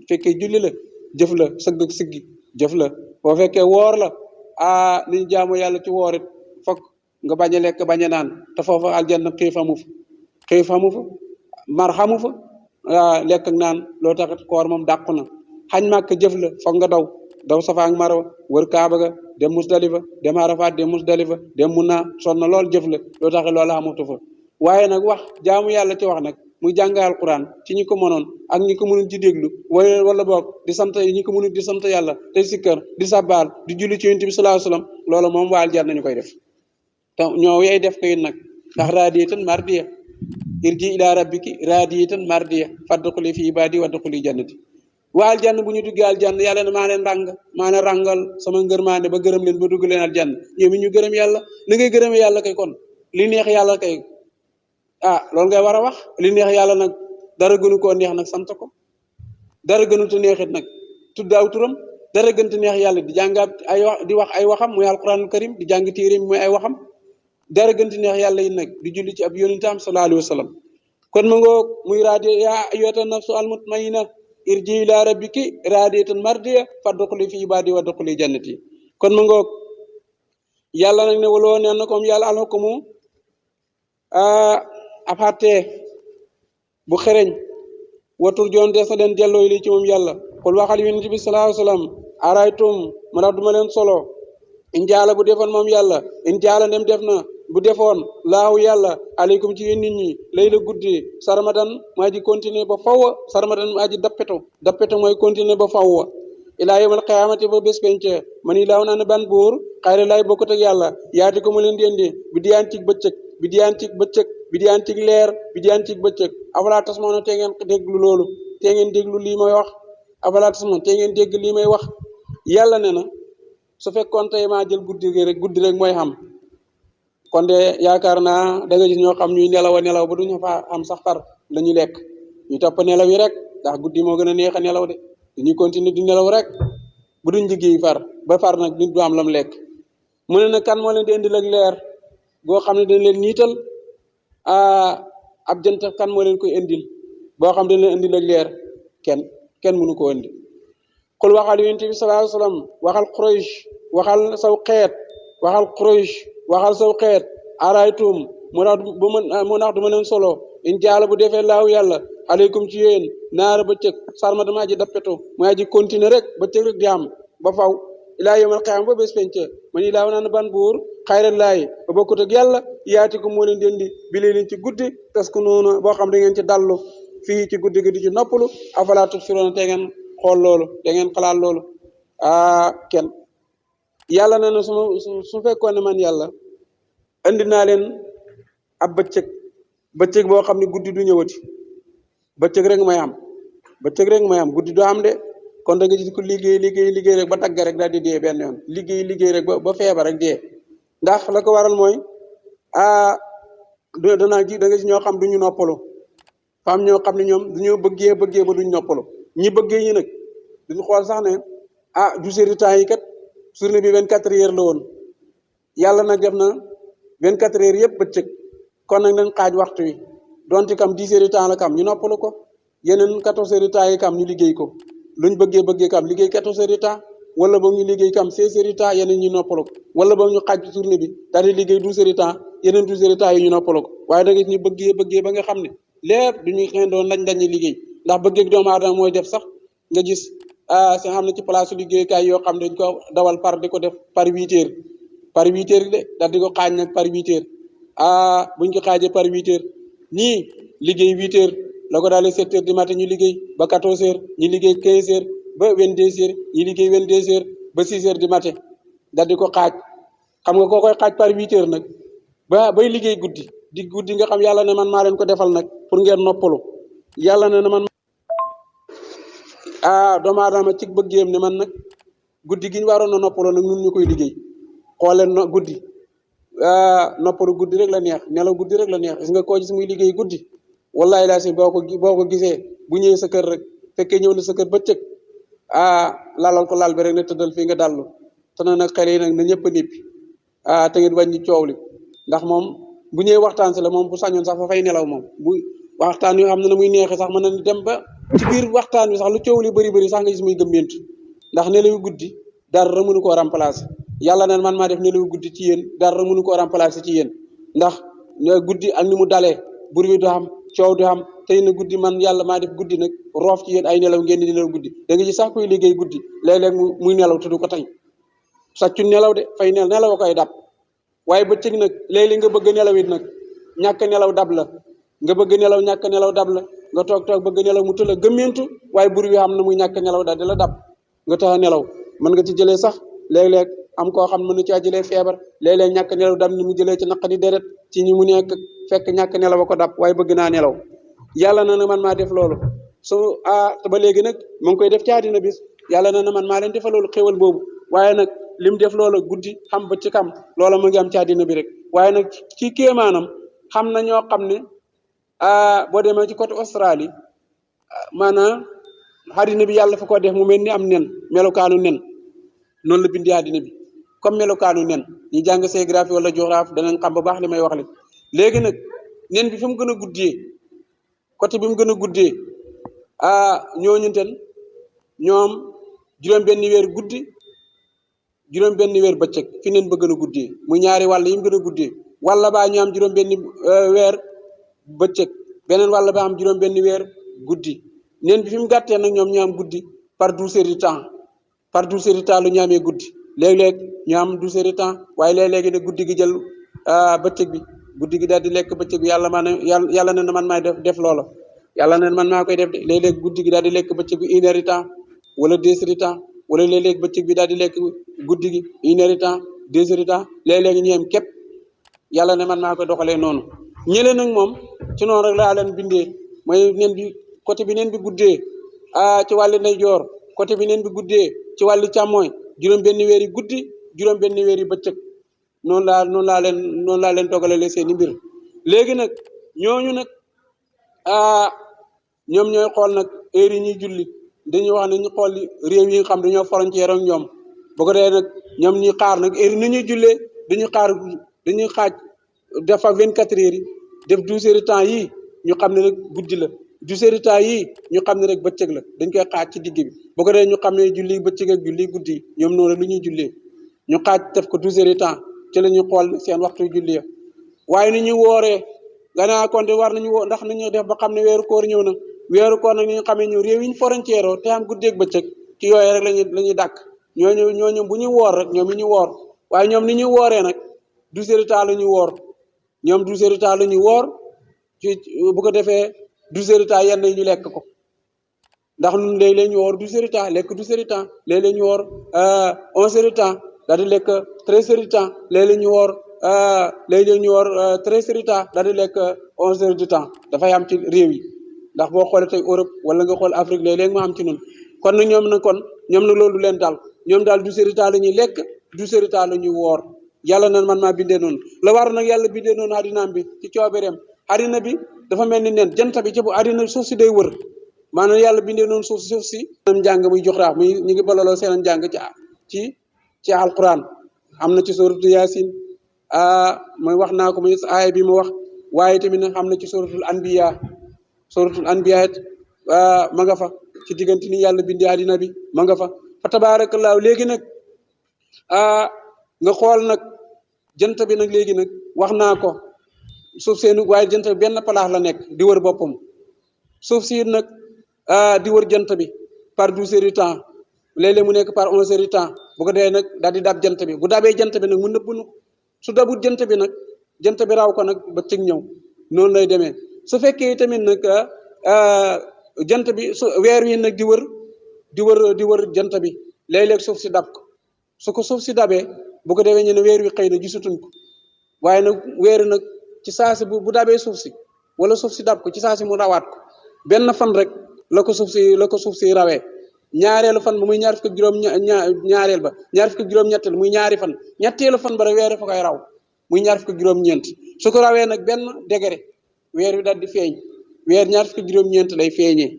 fekkee julli la jëf la sëgg ak siggi jëf la boo fekkee woor la ni ñu jaamoo yàlla ci woorit fokk nga bañ a lekk bañ a naan te foofa aljanna xiif amu fa mar xamu fa lekk ak naan loo tax koor moom dàqu na xañ màkk jëf la foog nga daw safa ak marwa wër kaaba ga dem musdalifa dem arafat dem musdalifa dem Muna sonn na lool jëf la loo tax loola xamatu fa waaye nag wax jaamu yàlla ci wax nag muy jàngal alquran ci ñi ko mënoon ak ñi ko mënul ci déglu wala boog di sant ñi ko mënul di sant yàlla tey sikkar di sabbaal di julli ci yonent bi sallallahu alayhi wasallam loolu moom waa aljanna ñu koy def te ñoo yey def ko it nag ndax raadiyatan mardiya irji ila rabbiki raadiyatan mardiya fadxuli fi ibadi wadxuli jannati waa aljanna bu ñu duggee aljanna yàlla ne maa leen ràngal sama ngërmaande ba gërëm leen ba dugg leen aljanna ñoom ñu gërëm yàlla li ngay gërëmee yàlla kay kon li neex yàlla kay loolu ngay war a wax li neex yàlla nag dara gënu koo neex nag sant ko dara gënut a neexit nag tudd aw turam dara gënut a neex yàlla di jàngaat ay wax di wax ay waxam muy alquranul karim di jàng téere muy ay waxam dara gënut a neex yàlla yi nag di julli ci ab yonentam sallallahu alayhi wa sallam kon ma ngoog muy raadi yaa ayyuhatan nafsu al mutmainna irji ila rabbiki raadiyatan mardiya fadxuli fi ibadi wa dxuli jannati kon ma ngoog yàlla nag ne waloo neen na comme yàlla alxukumu ab xattee bu xereñ watur joon des na leen delloo li ci moom yàlla xul waxal yonent bi sallallahu alayhi wa sallam araytum ma ndax duma leen solo in jaala bu defoon moom yàlla in jaala ndem def na bu defoon laahu yàlla aleykum ci yéen nit ñi lay la guddi sarmadan maa ji continuer ba fawwa sarmadan maa ji dappeto mooy continuer ba fawwa ilaa yawmal qiyaamati ba bés penc man yi laaw naa ne ban buur xayra laay bokkut ak yàlla yaati ko mu leen di indi bi diyaan cig bëccëg bi diyaan cig leer bi diyaan cig bëccëg afalaa tasmauna te ngeen déglu loolu te ngeen déglu lii may wax afalaa tasmauna te ngeen dégg lii may wax yàlla ne na su fekkoon tey maa jël guddi rek mooy xam kon de yaakaar naa da nga gis ñoo xam ñuy nelaw a nelaw ba duñu fa am sax far la ñuy lekk ñu topp nelaw yi rek ndax guddi moo gën a neex a nelaw de dañuy continuer di nelaw rek bu duñ liggéey far ba far nag du am lam lekk mu ne nag kan moo leen di indil ak leer boo xam ne dañ leen niital ab jant kan moo leen koy indil boo xam ne dañ leen indil ak leer kenn mënu koo indi xul waxal yonent bi sallallahu alayhi wa sallam waxal Quraysh waxal saw xeet waxal saw xeet araytum mu ndax du ma leen solo in jaala bu defee laahu yàlla aleykum ci yéen naara bëccëg sarma damaa ji dappeto maa ji continuer rek bëccëg rek di am ba faw ilaa yawmal qiyaama ba bés penc man yi laaw naan ban buur xayral laay ba bokkut ak yàlla yaati ko moo leen dendi bi leen ci guddi parce que noonu boo xam da ngeen ci dallu fii ci guddi gi di ci noppalu afalaa tubsiruuna te ngeen xool loolu da ngeen xalaat loolu kenn yàlla na su fekkoon ne man yàlla andi naa leen ab bëccëg boo xam ne guddi du ñëwati bëccëg rek may am guddi du am de kon da nga gis ko liggéey rek ba dagg rek daal di dee benn yoon liggéey rek ba feebar rek dee ndax la ko waral mooy da nga gis ñoo xam duñu noppalu fa am ñoo xam ne ñoom dañoo bëggee ba duñ noppalu ñi bëggee ñi nag duñu xool sax ne du séri temps yi kat journée bi 24 heures la woon yàlla nag def na 24 heures yëpp bëccëg kon nag nañ xaaj waxtu wi donte kam 10 heures temps la kam ñu noppalu ko yeneen 14 heures temps yi kam ñu liggéey ko luñ bëggee kam liggéey 14 heures temps wala boog ñu liggéey kam 16 heures temps yeneen ñu noppalu ko wala boog ñu xaaj journée bi daal di liggéey 12 heures temps yeneen 12 heures temps yi ñu noppalu ko waaye da nga ñu bëggee ba nga xam ne lépp duñuy xëy doon dañuy liggéey ndax bëggee doomu aadama mooy def sax nga gis si xam ne ci place liggéeykaay yoo xam ne dañ ko dawal di ko def par 8 heures de daal di ko xaaj nag par 8 heures buñ ko xaajee par 8 heures ñii liggéey 8 heures la ko daal 7 heures du matin ñu liggéey ba 14 heures ñu liggéey 15 heures ba 22 heures ñu liggéey 22 heures ba 6 heures du matin daal di ko xaaj xam nga koo koy xaaj par 8 heures nag bay liggéey guddi nga xam yàlla ne man maa leen ko defal nag pour ngeen noppalu yàlla ne man doomu aadama ci bëggeem ne man nag guddi gi ñu waroon a noppaloo nag ñun ñu koy liggéey xooleen guddi noppalu guddi rek la neex nelaw guddi rek la neex gis nga koo gis muy liggéey guddi wallahi laa si boo ko gisee bu ñëwee sa kër rek fekkee ñëw na sa kër bëccëg lalal ko lal bi rek ne tëddal fii nga dallu te nag xel yi nag na ñëpp a nippi te ngeen wàññi coow li ndax moom bu ñëwee waxtaan si la moom bu sañoon sax fa fay nelaw moom bu waxtaan wi xam ne na muy neexee sax mën na dem ba ci biir waxtaan wi sax lu coow li bëri sax nga gis muy gëmmentu ndax nelawu guddi dara mënu koo remplacer yàlla neen man maa def nelawu guddi ci yéen dara mënu koo remplacer ci yéen ndax guddi ak ni mu dalee bur wi du xam coow du xam tey na guddi man yàlla maa def guddi nag roof ci yéen ay nelaw ngeen di nelaw guddi da nga gis sax koy liggéey guddi léeg-léeg muy nelaw te du ko tey sàccu nelaw de fay nelaw koy dab waaye bëccëg nag léeg-léeg nga bëgg nelaw it nag ñàkk nelaw dab la nga bëgg nelaw ñàkk nelaw dab la nga toog bëgg nelaw mu tëla gëmmentu waaye bur wi xam na muy ñàkk nelaw daal di la dab nga tax a nelaw mën nga ci jëlee sax léeg-léeg am koo xam mën na caa jëlee feebar léeg-léeg ñàkk nelaw dab ni mu jëlee ci naqadi deret ci ñi mu nekk fekk ñàkk nelaw a ko dab waaye bëgg naa nelaw yàlla na man maa def loolu su te ba léegi nag mu ngi koy def ci àddina bis yàlla na man maa leen defal loolu xéwal boobu waaye nag lim def loola guddi xam ba ci kam loola mu ngi am ci àddina bi rek waaye nag ci kéemaanam xam na ñoo xam ne boo demee ci côté Australie maanaam àddina bi yàlla fa ko def mu mel ni am nen melokaanu nen noonu la bindee àddina bi comme melokaanu nen ñi jàng géographie wala géographie danañ xam ba baax li may wax li léegi nag nen bi fi mu gën a guddee côté bi mu gën a guddee ñooñu ten ñoom juróom-benni weer guddi juróom-benni weer bëccëg fi nen ba gën a guddee mu ñaari wàll yi mu gën a guddee walla baa ñu am juróom-benni weer bëccëg beneen wàll ba am juróom-benni weer guddi nen bi fi mu gàttee nag ñoom ñu am guddi par 12 heures de temps par 12 heures de temps lu ñu amee guddi léeg-léeg ñu am 12 heures de temps waaye léeg-léegi ne guddi gi jël bëccëg bi guddi gi daal di lekk bëccëg bi yàlla ne na man maay def loola yàlla ne man maa koy def de léeg-léeg guddi gi daal di lekk bëccëg bi 1 heure de temps wala 2 heures de temps wala léeg-léeg bëccëg bi daal di lekk guddi gi 1 heure de temps 2 heures de temps léeg-léegi ñu yem képp yàlla ne man maa koy doxalee noonu ñële nag moom ci noonu rek laa leen bindee mooy nen bi côté bi nen bi guddee ci wàllu ndeyjoor côté bi nen bi guddee ci wàllu càmmooñ juróom-benni weer yi guddi juróom-benni weer yi bëccëg noonu laa leen dogalalee seeni mbir léegi nag ñooñu nag ñoom ñooy xool nag heure yi ñuy julli dañuy wax ne ñu xool réew yi nga xam dañoo frontière ak ñoom bu ko dee nag ñoom ñuy xaar nag heure ni ñuy jullee dañuy xaaj dafa 24 heures yi def 12 heures de temps yii ñu xam ne rek guddi la 12 heures de temps yii ñu xam ne rek bëccëg la dañ koy xaaj ci digg bi bu ko dee ñu xam ne julli bëccëg ak julli guddi ñoom noonu lu ñuy jullee ñu xaaj def ko 12 heures de temps ci la ñuy xool seen waxtu julli ya waaye ni ñuy wooree ganaa kon de war nañu woo ndax nañu def ba xam ne weeru koor ñëw na weeru koor nag ni ñu xamee ñëw réew yi ñu frontière te am guddeeg bëccëg ci yooyu rek la ñuy dàkk ñooñu bu ñuy woor rek ñoom yi ñu woor waaye ñoom ni ñuy wooree nag 12 heures de temps la ñuy woor ñoom 12 heures de temps la ñuy woor ci bu ko defee 12 heures de temps yenn yi ñu lekk ko ndax ñun léeg-léeg ñu woor 12 heures de temps lekk 12 heures de temps léeg-léeg ñu woor 11 heures de temps daal di lekk 13 heures de temps léeg-léeg ñu woor léeg-léeg ñu woor 13 heures de temps daal di lekk 11 heures de temps dafay am ci réew yi ndax boo xoolee tey Europe wala nga xool Afrique léeg-léeg mu am ci noonu kon nag ñoom nag loolu leen daal ñoom daal 12 heures de temps la ñuy lekk 12 heures de temps la ñuy woor yàlla na man maa bindee noonu la war nag yàlla bindee noonu àddinaam bi ci coobereem àddina bi dafa mel ni nen jant bi ci bu àddina suuf si day wër maanaam yàlla bindee noonu suuf si njàng muy jox raax muy ñu ngi balaloo seen njàng ci alquran am na ci suratul yasin mooy wax naa ko muy aaya bi mu wax waaye tamit nag am na ci suratul anbiya ma nga fa ci diggante ni yàlla bindee àddina bi ma nga fa tabaarakallaahu léegi nag nga xool nag jant bi nag léegi nag wax naa ko suuf seenu waaye jant bi benn palaax la nekk di wër boppam suuf si nag di wër jant bi par 12 heures de temps léeg-léeg mu nekk par 11 heures de temps bu ko dee nag daal di dab jant bi bu dabee jant bi nag mu nëbb nu su dabut jant bi nag jant bi raw ko nag ba cëg ñëw noonu lay demee su fekkee tamit nag jant bi su weer wi nag di wër jant bi léeg-léeg suuf si dab ko su ko suuf si dabee bu ko defee ñu ne weer wi xëy na gisatuñ ko waaye nag weer nag ci saasi bu dabee suuf si wala suuf si dab ko ci saasi mu rawaat ko benn fan rek la ko suuf si rawee ñaareelu fan ba muy ñaar fukk juróom ñaareel ba ñaar fukk juróom-ñetteel muy ñaari fan ñetteelu fan ba rek weer fa koy raw muy ñaar fukk juróom-ñeent su ko rawee nag benn degré weer wi daal di feeñ weer ñaar fukk juróom-ñeent lay feeñee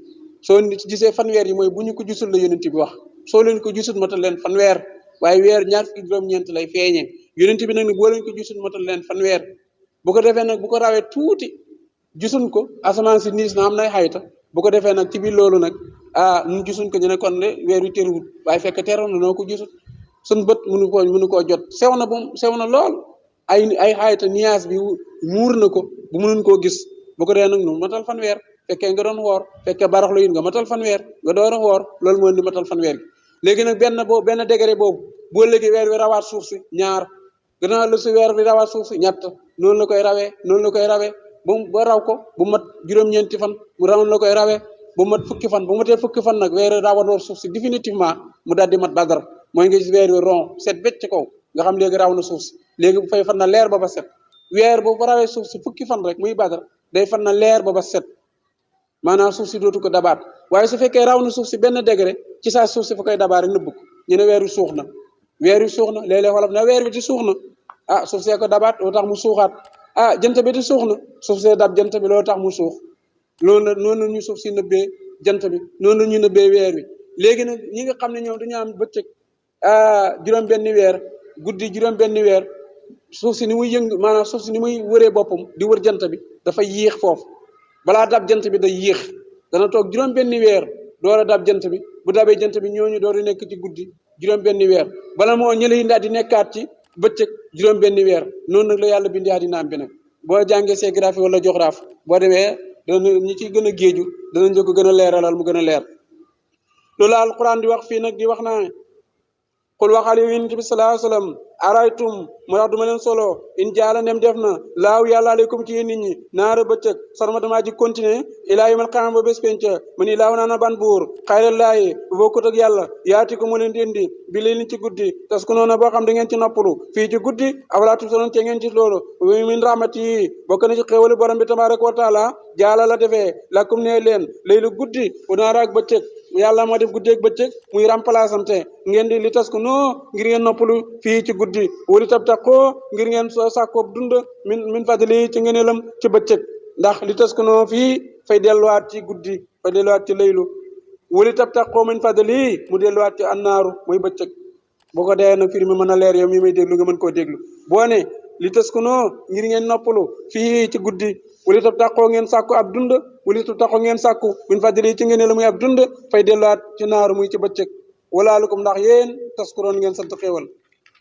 soo gisee fanweer yi mooy bu ñu ko gisul la yonent bi wax soo leen ko gisul matal leen fanweer waaye weer ñaar fukki juróom-ñeent lay feeñee yonent bi nag ne boo leen ko gisul matal leen fanweer bu ko defee nag bu ko rawee tuuti gisuñ ko asamaan si niis na am nay xayta bu ko defee nag ci biir loolu nag ñun gisuñ ko ñu ne kon de weer wi teruwut waaye fekk teroon na noo ko gisut suñ bët mënu koo jot sew na lool ay xayta nuage bi muur na ko bu mënuñ koo gis bu ko defee nag nu matal fanweer fekkee nga doon woor fekkee baraxlu it nga matal fanweer nga door a woor loolu mooy di matal fanweer gi léegi nag benn degré boobu boo léegi weer wi rawaat suuf si ñaar gannaaw la si weer wi rawaat suuf si ñett noonu la koy rawee ba raw ko bu mat juróom-ñeenti fan mu raw la koy rawee bu mat fukki fan bu matee fukki fan nag weer wi rawandoor suuf si définitivement mu daal di mat badar mooy nga gis weer wi rond set becc ci kaw nga xam léegi raw na suuf si léegi bu fay fan na leer ba set weer boobu rawee suuf si fukki fan rek muy badar day fan na leer ba set maanaam suuf si dootu ko dabaat waaye su fekkee raw na suuf si benn degré ci saa suuf si fa koy dabaat rek nëbb ko ñu ne weer wi suux na léeg-léeg wolof na weer wi di suux na suuf see ko dabaat loo tax mu suuxaat ah jant bi di suux na suuf see dab jant bi loolu tax mu suux loolu la noonu la ñu suuf si nëbbee jant bi noonu la ñu nëbbee weer wi léegi nag ñi nga xam ne ñoom dañu am bëccëg juróom-benni weer guddi juróom-benni weer suuf si ni muy maanaam suuf si ni muy wëree boppam di wër jant bi dafay yéex foofu balaa dab jant bi day yéex dana toog juróom-benni weer door a dab jant bi bu dabee jant bi ñooñu door di nekk ci guddi juróom-benni weer bala moo ñële yi daal di nekkaat ci bëccëg juróom-benni weer noonu nag la yàlla bindi àddinaam bi nag boo jàngee géographie wala géographie boo demee dana ñi ci gën a géeju dana njëkk gën a leeralal mu gën a leer loolu alquran di wax fii nag di wax naa qul waxal yow yonent bi sallallahu alayhi wa sallam araytum mu wax duma leen solo in jaala ndem def na laaw yàlla aleykum ci yéen nit ñi naara bëccëg sarma damaa ji continuer ilaa yawmal qiyaama ba bés penca mu ni laaw naa na ban buur xayrallaahi bu bokkut ak yàlla yaati ko mu leen di indi bi leen ci guddi tas ku noona boo xam da ngeen ci noppalu fii ci guddi awalaa tubsiruun te ngeen ci loolu wa min rahmati bokk na ci xéewali borom bi tabaaraka wa taala jaala la defee lakum ne leen laylu guddi wa naara ak bëccëg yàlla moo def guddi ak bëccëg muy remplaçante ngeen di li tas ko noo ngir ngeen noppalu fii ci guddi wali tab taqoo ngir ngeen soo sàkkoob dund min fadli ci ngeneelam ci bëccëg ndax li tas ko noo fii fay delluwaat ci guddi fay delluwaat ci laylu wali tab taqoo min fadli mu delluwaat ci annaaru muy bëccëg boo ko dee nag firi mi mën a leer yow mi may déglu nga mën koo déglu boo ne li tas ko noo ngir ngeen noppalu fii ci guddi wali tab taqoo ngeen sàkku ab dund wali tab taqoo ngeen sàkku min fadli ci ngeneelam muy ab dund fay delluwaat ci naaru muy ci bëccëg walaalukum ndax yéen taskuroon ngeen sant xéewal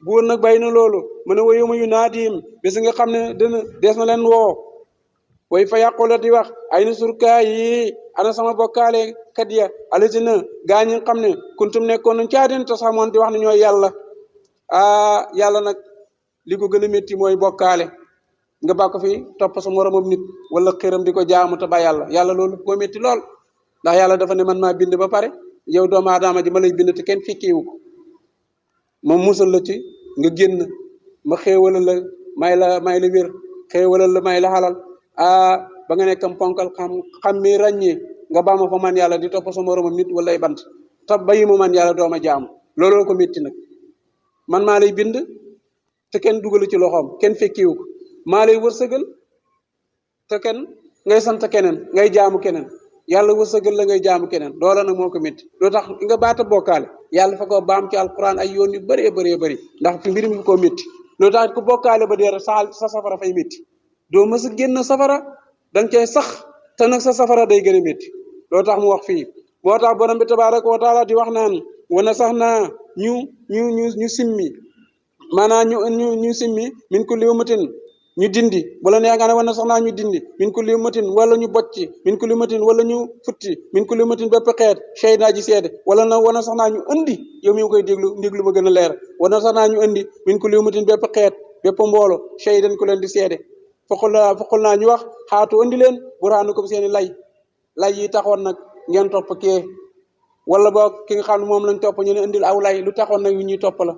buur nag bàyyi na loolu mu ne wayu ma yu naadiim bés nga xam ne dina dees na leen woo way fa yàqula di wax ay na surkaa yi ana sama bokkaale kat ya alisina gaa ñi xam ne kuntum nekkoon nañ caadin te xamoon di wax ne ñooy yàlla yàlla nag li ko gën a métti mooy bokkaale nga bàkk fi topp sa moromam nit wala xëram di ko jaamu te ba yàlla loolu ko métti lool ndax yàlla dafa ne man maa bind ba pare yow doomu aadama ji ma lay bind te kenn fekkeewu ko moom musal la ci nga génn ma xéewalal la may la wér xéewalal la may la xalal ba nga nekkam ponkal xam mi ràññee nga ba ma fa man yàlla di topp sa moromam nit wala ay bant te bayi ma man yàlla dooma jaamu looloo ko métti nag man maa lay bind te kenn dugalu ci loxoom kenn fekkeewu ko maa lay wërsëgal te kenn ngay sant keneen ngay jaamu keneen yàlla wërsëgal la ngay jaamu keneen loola nag moo ko métti loo tax nga baata bokkaale yàlla fa ko baam ci alquran ay yoon yu bëree bëree bëri ndax fi mbir mi koo métti loo tax ku bokkaale ba dee sa safara fay métti doo mës a génn safara danga cay sax te nag sa safara day gën a métti loo tax mu wax fii moo tax borom bi tabaraka wa taala di wax naan wana sax naa ñu simmi maanaam ñu simmi min kulli ummatin ñu dindi wala nee nga ne wana sax naa ñu dindi min kulli ummatin wala ñu bocci min kulli ummatin wala ñu futti min kulli ummatin bépp xeet shahida ji seede wala na wana sax naa ñu indi yow mi ngi koy déglu ba gën a leer wana sax naa ñu indi min kulli ummatin bépp xeet bépp mboolo shahidan ku leen di seede foqul naa ñu wax xaatu andi leen burhaanukum seeni lay yi taxoon nag ngeen topp kee wala boog ki nga xam ne moom lañ topp ñu ne indil aw lay lu taxoon nag yu ñuy topp la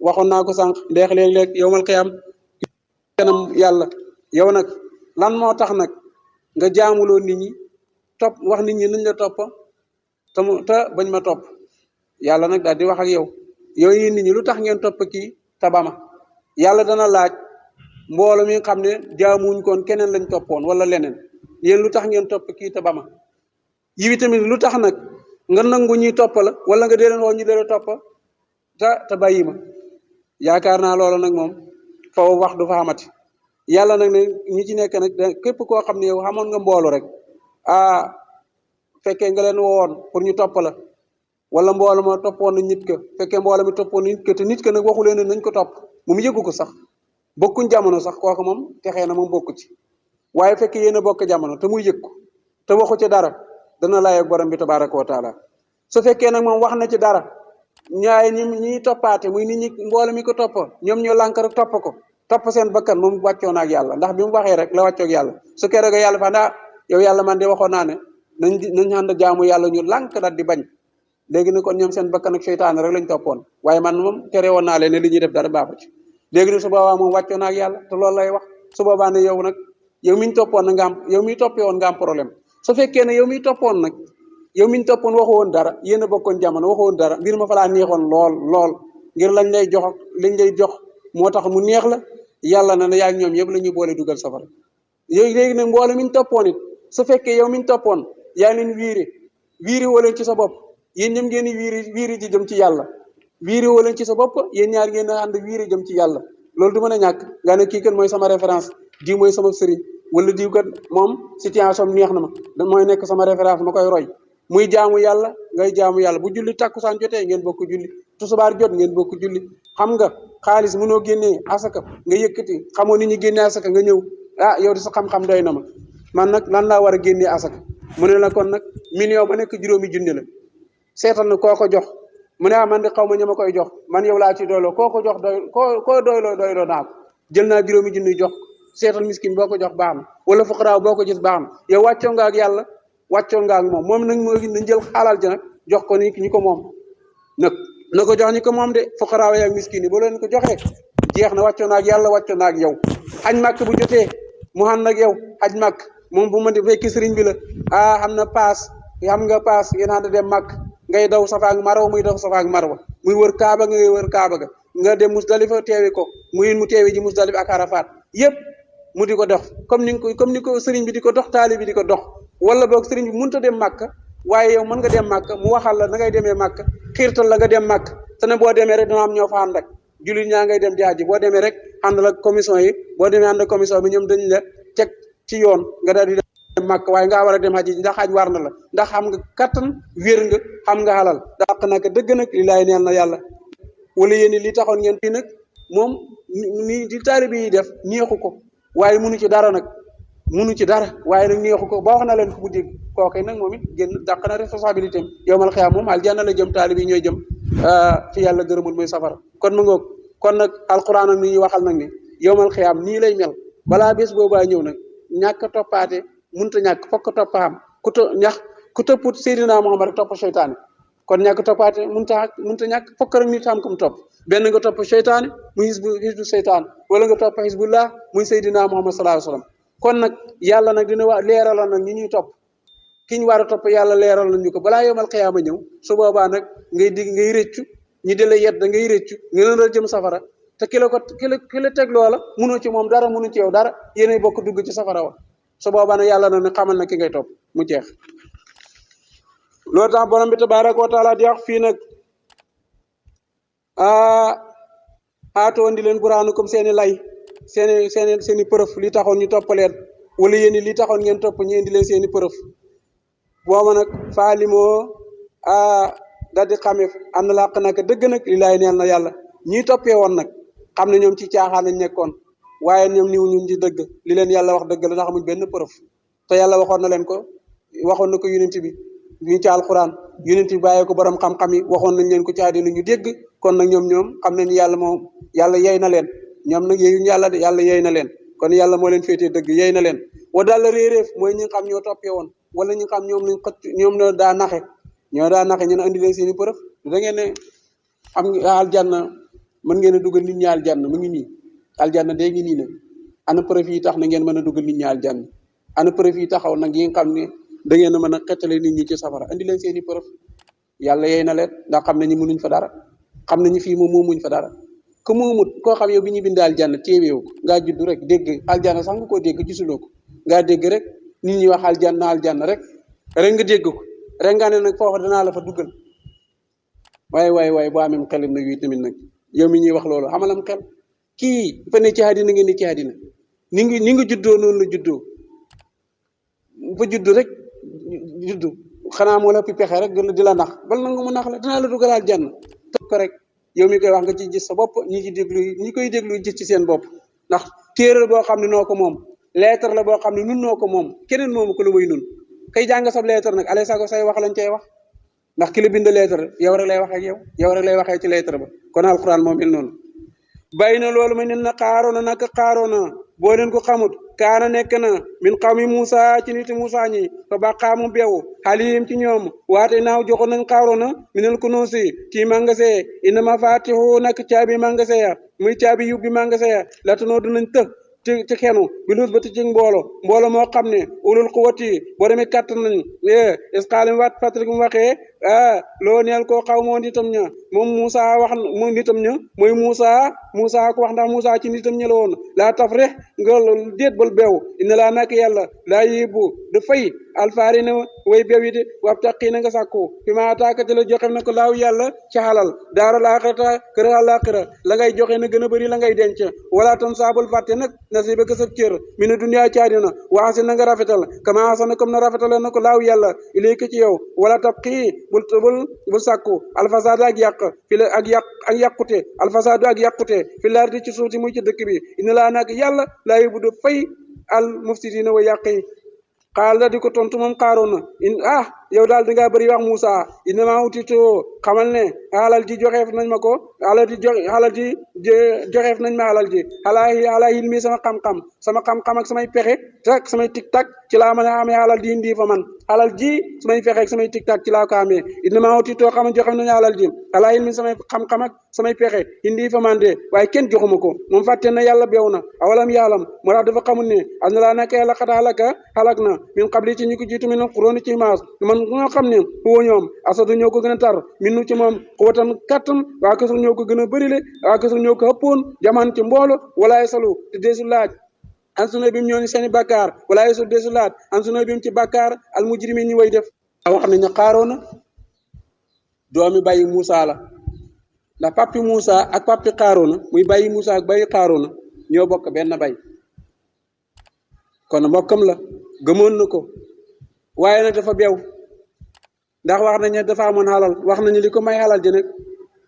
waxoon naa ko sànq ndeex léeg-léeg yowmal qiyaam kanam yàlla yow nag lan moo tax nag nga jaamuloo nit ñi topp wax nit ñi nañ la topp te bañ ma topp yàlla nag daal di wax ak yow yi nit ñi lu tax ngeen topp kii tabama yàlla dana laaj mbooloo mi nga xam ne jaamuñ koon keneen lañ toppoon wala leneen yéen lu tax ngeen topp kii tabama yi tamit lu tax nag nga nangu ñuy topp la wala nga dee leen woo ñu dee topp te bàyyi ma yaakaar naa loola nag moom faw wax du fa xamati yàlla nag ne ñi ci nekk nag képp koo xam ne yow xamoon nga mboolu rek fekkee nga leen woon pour ñu topp la wala mboolu ma toppoon na nit ka fekkee mboolu mi toppoon na nit ka te nit ka nag waxu leen nañ ko topp moom yëgu ko sax bokkuñ jamono sax kooku moom texee na moom bokku ci waaye fekkee yéen a bokk jamono te muy yëg ko te waxu ci dara dana laay ak borom bi tabaraka wa taala su fekkee nag moom wax na ci dara ñaay ñi toppaate muy nit ñi mbooloo mi ko topp ñoom ñoo lànk rek topp ko topp seen bakkan moom wàccoo na ak yàlla ndax bi mu waxee rek la wàccoo ak yàlla su keroog yàlla fa yow yàlla man de waxoon naa ne nañ ànd jaamu yàlla ñu lànk daal di bañ léegi ne kon ñoom seen bakkan ak seytaane rek lañ toppoon waaye man moom tere woon naa leen ne li ñuy def dara baaxu ci léegi ne su boobaa moom wàccoo na ak yàlla te loolu lay wax su boobaa ne yow nag yow miñ toppoon na nga am yow miy toppee woon nga am problème su fekkee ne yow miy toppoon nag yow miñ toppoon waxu woon dara yéen a bokkoon jamono waxu woon dara mbir ma fa laa neexoon lool ngir lañ lay jox moo tax mu neex la yàlla na ne yaa ngi ñoom yëpp la ñuy boole dugal safara yooyu léegi nag mbooloo mi ñu toppoon it su fekkee yow mi ñu toppoon yaa leen wiiri woo leen ci sa bopp yéen ñëm ngeen di wiiri ji jëm ci yàlla wiiri woo leen ci sa bopp yéen ñaar ngeen a ànd wiiri jëm ci yàlla loolu du mën a ñàkk nga ne kii kat mooy sama référence diw mooy sama sëriñ wala diw kat moom situation neex na ma da mooy nekk sama référence ma koy roy muy jaamu yàlla ngay jaamu yàlla bu julli takkusaan jotee ngeen bokk julli tusubaar jot ngeen bokk julli xam nga xaalis mënoo génnee asaka nga yëkkati xamoo ni ñu génnee asaka nga ñëw ah yow di sa xam-xam doy na ma man nag lan laa war a génnee asaka mu ne la kon nag million ba nekk juróomi junni la seetal na koo ko jox mu ne man de xaw ma ña ma koy jox man yow laa ci doyloo koo ko jox koo doyloo naa ko jël naa juróomi junni jox seetal miskin boo ko jox baax na wala fuqaraaw boo ko gis baax na yow wàccoo nga ak yàlla wàccoo nga ak moom nag moo nañ jël xaalal ji nag jox ko ni ñi ko moom nag na ko jox ñi ko moom de fuqaraaw ak miskin yi ba leen ko joxee jeex na wàccoo na ak yàlla wàccoo na ak yow aj màkk bu jotee mu ànd ak yow aj màkk moom bu ma di fekki sëriñ bi la xam na paas xam nga paas yéen ànd dem màkk ngay daw safa ak marwa muy daw safa ak marwa muy wër kaaba nga ngay wër kaaba ga nga dem musdalifa teewi ko mu teewi ji musdalifa ak arafat yépp mu di ko dox comme ni ko sëriñ bi di ko dox taali bi di ko dox wala boog sëriñ bi mënut a dem màkk waaye yow mën nga dem màkk mu waxal la na ngay demee màkk xiirtal la nga dem màkk te ne boo demee rek dina am ñoo fa ànd ak jullit ñaa ngay dem di haji boo demee rek ànd la commission yi boo demee ànd commission bi ñoom dañ la teg ci yoon nga daal di dem màkk waaye ngaa war a dem haji ndax xaj war na la ndax xam nga kattan wér nga xam nga xalal dàq naka dëgg nag li laay neel na yàlla wala yéen li taxoon ngeen fii nag moom ni di taalibe yi def neexu ko waaye munu ci dara nag munu ci dara waaye nag neexu ko ba wax na leen ko bu dégg kooke nag moom it génn dàq na responsabilité am yowmal xiyaam moom aljanna la jëm taalibe yi ñooy jëm fi yàlla gërëmul mooy safara kon ma ngoog kon nag alquran ak ni ñuy waxal nag ni yowmal xiyaam nii lay mel balaa bés boobaa ñëw nag ñàkk toppaate munta ñàkk fokk toppaam ku topp Seydina Muhammad rek topp seytaane kon ñàkk toppaate munta ñàkk fokk rek nit am ko mu topp benn nga topp seytaane muy xisbu seytaan wala nga topp xisbullah muy Seydina Muhammad sallallahu alayhi wasallam kon nag yàlla nag dina wax leeralal nag ñi ñuy topp ki ñu war a topp yàlla leeral nañu ko balaa yomal xiyaama ñëw su boobaa nag ngay rëccu ñi di la yedd ngay rëccu nga leen a jëm safara te ki la teg loola munoo ci moom dara munu ci yow dara yéenay bokk dugg ci safara wa su boobaa nag yàlla na xamal na ki ngay topp mu jeex loolu tax borom bi tabaaraka wa taala di wax fii nag aatoo indi leen buraanu comme seeni lay seeni preuve li taxoon ñu topp leen wala yéen li taxoon ngeen topp ñu indi leen seeni preuve booba nag faalimoo daal di xame am na làq nag dëgg nag li laay neel na yàlla ñii toppee woon nag xam ne ñoom ci caaxaan lañ nekkoon waaye ñoom niw ñun ci dëgg li leen yàlla wax dëgg la ndax amuñ benn preuve te yàlla waxoon na leen ko waxoon na ko yonent bi ñu ci alquran yonent bi bàyyee ko borom xam-xam yi waxoon nañ leen ko ci àddina ñu dégg kon nag ñoom xam nañ yàlla moom yàlla yey na leen ñoom nag yeeyuñ yàlla de yàlla yey na leen kon yàlla moo leen féetee dëgg yey na leen wa daal la réeréef mooy ñi nga xam ñoo toppee woon wala ñi nga xam ñoom lañ xëcc ñoom la daa naxe ñu ne andi leen seeni preuve da ngeen ne am aljanna mën ngeen a dugal nit ñi aljanna mu ngi nii aljanna dee ngi nii nag ana preuve yi tax na ngeen mën a dugal nit ñi aljanna ana preuve yi taxaw nag yi nga xam ne da ngeen a mën a xettale nit ñi ci safara andi leen seeni preuve yàlla yey na leen ndax xam nañu mënuñ fa dara xam nañu fii moom moomuñ fa dara ku moomut koo xam yow bi ñu bind aljanna téeweewu ko ngaa judd rek dégg aljanna sax nga koo dégg gisuloo ko ngaa dégg rek nit ñi wax aljanna rek nga dégg ko rek nga ne nag foofa danaa la fa duggal waaye boo amee xelam nag wi tamit nag yow mi ñuy wax loolu xamalam xel kii fa ne ci àddina ngeen ne ci àddina ni nga juddoo noonu la juddoo fa juddu rek juddu xanaa moo la fi pexe rek di la nax bal nangu mu nax la dinaa la dugal aljanna toog ko rek yow mi koy wax nga ci gis sa bopp ñi koy déglu gis ci seen bopp ndax téere boo xam ne noo ko moom lettre la boo xam ne nun noo ko moom keneen moomu ko lu muy nun kay jàng sab lettre nag ale sago say wax lañ cay wax ndax ki la bind lettre yow rek lay waxee ak yow rek lay waxee ci lettre ba kon alquran moom il noonu bàyyi na loolu ma nen na xaaroona naka xaaroona boo leen ko xamut kaana nekk na min xawmi Moussa ci niti Moussa ñi fa baqaa mu bew xalihim ci ñoom waate naaw joxoon nañ xaaroona minal kunuusi ci mangasee ina mafaatihu nak caabi mangasee ya muy caabi yubbi mangasee ya latanoo dinañ të ci xenu bi luus ba ti ci mboolo moo xam ne ulul quwati boo demee kàttan nañ isqaalim waat fàttali mu waxee loo neel koo xaw moo nitam ña moom Moussa wax moom nitam ña mooy Moussa ko wax ndax Moussa ci nitam ña la woon laa taf rek nga déet bal beew inna laa nak yàlla laa yibbu da fay alfaari na way beew yi de wab taqii na nga sàkku fi ma ataakate la joxe na ko laaw yàlla ci xalal daaral aaxirata kër àllaaxira la ngay joxe na gën a bëri la ngay denc wala tan saabul fàtte nag nasiba ka sab cër mi ne duniyaa ci àddina waxasi na nga rafetal kama asana comme na rafetal na ko laaw yàlla ilayka ci yow wala tabqii bul sàkku alfasaada ak yàq fi la ak yàqute alfasaadu ak yàqute fi laardi ci suuf si muy ci dëkk bi ina laa nag yàlla laa yóbbu fay al mufsidina wa yàq yi xaal la di ko tontu moom Qaaruuna yow daal dangaa bëri wax Moussa innama utitoo xamal ne alal ji joxeef nañ ma ko alal ji joxeef nañ ma alal ji alaa ilmi sama xam-xam ak samay pexe tak samay tic-tac ci laa mën a amee alal ji indi fa man alal ji samay pexe ak samay tic-tac ci laa ko amee innama utitoo xamal joxeef nañ alal ji alaa ilmi samay xam-xam ak samay pexe indi fa man de waaye kenn joxuma ko moom fàtte na yàlla beew na awalam yaalam moo tax dafa xamul ne am na laa nekk yàlla xat xalak na min qabli ci ñu ko jiitu min qurooni ci maas nga xam ne woo ñoom asadu ñoo ko gën a tar minu ci moom xuwatan kattan waa kësul ñoo ko gën a bërile waa kësul ñoo ko ëppoon jaman ci mboolo walaay salu te deesu laaj an suna bi mu ñoo ni seeni bàkkaar walaay salu deesu laaj an suna bi mu ci bàkkaar al mujrimi ñi way def wax nañu Qaaruuna doomi bàyyi Moussa la ndax papi Moussa ak papi Qaaruuna muy bàyyi Moussa ak bàyyi Qaaruuna ñoo bokk benn bay kon mbokkam la gëmoon na ko waaye nag dafa beew ndax wax nañ ne dafa amoon xalal wax nañu li ko may xalal ji nag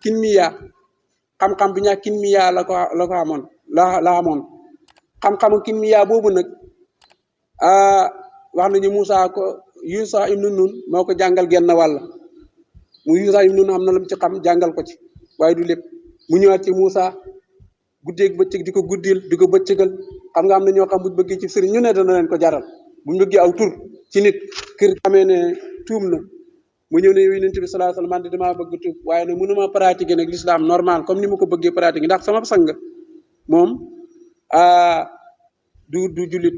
kinmiya xam-xam bi ñaa kinmiya la ko amoon la amoon xam-xamu kinmiya boobu nag wax nañu Moussa ko Yuusa ibnu Nun moo ko jàngal genn wàll mu Yuusa ibnu Nun am na lu mu ci xam jàngal ko ci waaye du lépp mu ñëwaat ci Moussa guddeeg bëccëg di ko guddil di ko bëccëgal xam nga am na ñoo xam buñ bëggee ci sëriñ ñu ne dana leen ko jaral buñ bëggee aw tur ci nit kër xamee ne tuum na mu ñëw ne Yonent bi sallallahu alayhi wasallam man de damaa bëgg tuub waaye nag mënuma pratiquer nag l'islam normal comme ni ma ko bëggee pratiquer ndax sama sang moom du jullit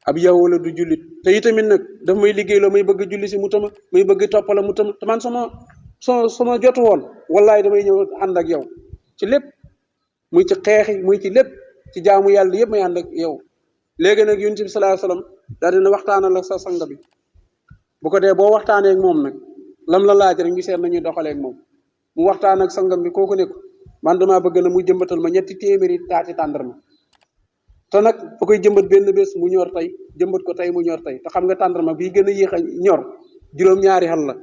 ab yow la du jullit te itamit nag daf may liggéeyloo may bëgg julli si mu tama may bëgg toppala mu tama te man sama jotu woon wallaay damay ñëw ànd ak yow ci lépp muy ci xeexi muy ci lépp ci jaamu yàlla yëpp may ànd ak yow léegi nag Yonent bi sallallahu alayhi wasallam daal dina waxtaanal ak sa sang bi bu ko dee boo waxtaanee ak moom nag lam la laaj rek ñu seet nañuy doxalee ak moom mu waxtaan ak sangam bi kooku ne ko man damaa bëgg na mu jëmbatal ma 3 téeméeri taati tàndarma te nag fa koy jëmbat benn bés mu ñor tey jëmbat ko tey mu ñor tey te xam nga tàndarma bii gën a yéex a ñor juróom-ñaari xal la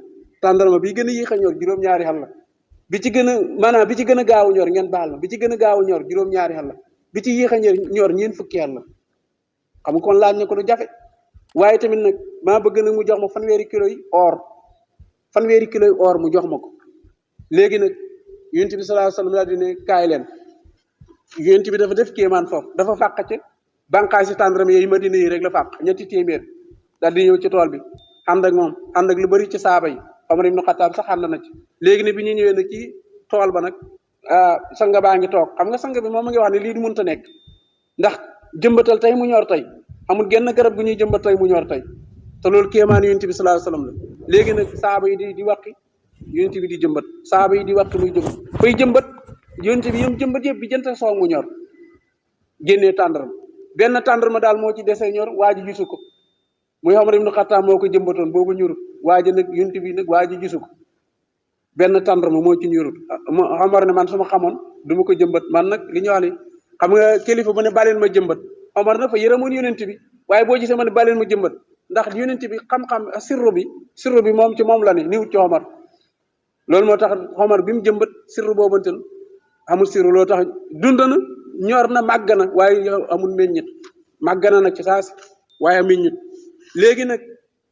tàndarma bii gën a yéex a ñor juróom-ñaari xal la bi ci gën a maanaam bi ci gën a gaaw a ñor ngeen baal ma bi ci gën a gaaw a ñor juróom-ñaari xal la bi ci yéex a ñor ñeent fukki xal la xam nga kon laaj na ko lu jafe waaye tamit nag maa bëgg nag mu jox ma fanweeri kilo yi or mu jox ma ko léegi nag Yonent bi sallallahu alayhi wasallam daal di ne kaay leen Yonent bi dafa def kéemaan foofu dafa fàq ci bànqaasi tàndarma yi Madina yi rek la fàq 3 téeméer daal di ñëw ci tool bi ànd ak moom ànd ak lu bari ci saaba yi Omar ibn Khattab sax ànd na ci léegi ne bi ñu ñëwee nag ci tool ba nag sanga baa ngi toog xam nga sang bi moom a ngi wax ne lii du mënta nekk ndax jëmbatal tey mu ñor tey amul genn garab gu ñuy jëmbat tey mu ñor tey te loolu kéemaan Yonent bi sallallahu alayhi wasallam la léegi nag saaba yi di wàqi Yonent bi di jëmbat saaba yi di wàqi muy jëmbat fay jëmbat Yonent bi yëm jëmbat yëpp bi jënta soo mu ñor génnee tàndarma benn tàndarma daal moo ci desee ñor waa ji gisu ko muy Omar ibn Khattab moo ko jëmbatoon boobu ñurut waa ji nag Yonent bi nag waa ji gisu ko benn tàndarma moo ci ñurut Omar ne man su ma xamoon du ma ko jëmbat man nag li ñu wax ni xam nga kilifa bu ne baleen ma jëmbat Omar na fa yërëmoon Yonent bi waaye boo gisee ma ne baleen ma jëmbat ndax Yonent bi xam-xam sirru bi moom ci moom la ne niwut ci Omar loolu moo tax Omar bi mu jëmbat sirru boobanten amul sirru loo tax dund na ñor na màgg na waaye amul meññit màgg na nag ci saasi waaye meññit léegi nag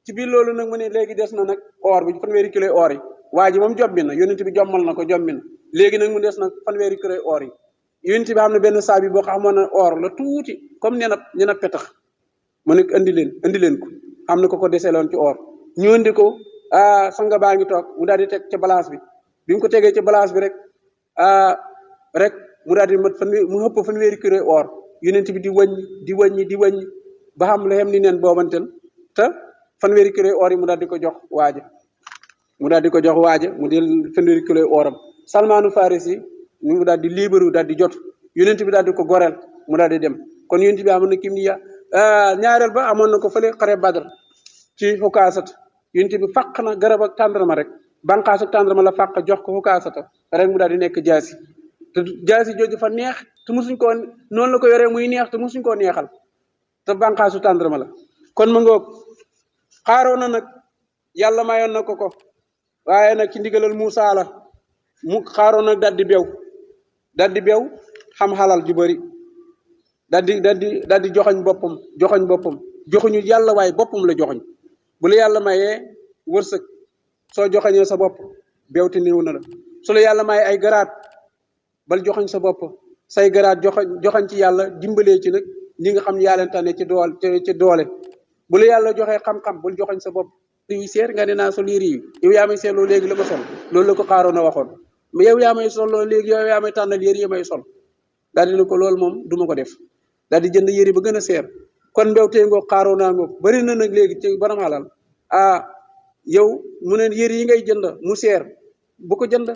ci biir loolu nag mu ne léegi des na nag or bi fanweeri kilo or yi waa ji moom jommi na Yonent bi jommal na ko jommi na léegi nag mu des nag fanweeri kilo or yi Yonent bi xam ne benn saabi boo xamoon ne or la tuuti comme nena petax mu ne andi leen ko am na ko deseeloon ci or ñu andi ko sanga baa ngi toog mu daal di teg ca balance bi mu ko tegee ca balance bi rek mu daal di mat mu ëpp fanweeri kilo or Yonent bi di wàññi ba xam la xem ni neen boobanten te fanweeri kilo or yi mu daal di ko jox waaja mu daal di ko jox waaja mu del fëndiri kiloy oram Salmaanu Farisi mu daal di liibaru daal di jot yonent bi daal di ko goreel mu daal di dem kon yonent bi amoon na kim niya ñaareel ba amoon na ko fële xare Badar ci xukaasat yonent bi fàq na garab ak tàndarma rek banqaas ak tàndarma la fàq jox ko xukaasata rek mu daal di nekk jaasi te jaasi jooju fa neex te musuñ koo noonu la ko yoree muy neex te musuñ koo neexal te banqaasu tàndarma la kon ma ngoog Xaaroona nag yàlla mayoon na ko waaye nag ci ndigalal Muusaa la mu Xaaroona nag daal di bew xam xalal ju bëri daal di joxoñ boppam joxuñu yàlla waaye boppam la joxoñ bu la yàlla mayee wërsëg soo joxoñee sa bopp bewte néew na la su la yàlla mayee ay garaat bal joxoñ sa bopp say garaat joxoñ ci yàlla dimbalee ci nag ñi nga xam ne yaa leen tane ci doole bu la yàlla joxee xam-xam bul joxoñ sa bopp yu seer nga ne naa sol yére yi yow yaa may seetloo léegi la ma sol loolu la ko Xaaroona waxoon mais yow yaa may sol léegi yow yaa may tànnal yére yi may sol daal di ne ko loolu moom duma ko def daal di jënd yére ba gën a seer kon mbewtee ngoog Xaaroona ngoog bëri na nag léegi ci borom xalal yow mu ne yére yi ngay jënd mu seer bu ko jënd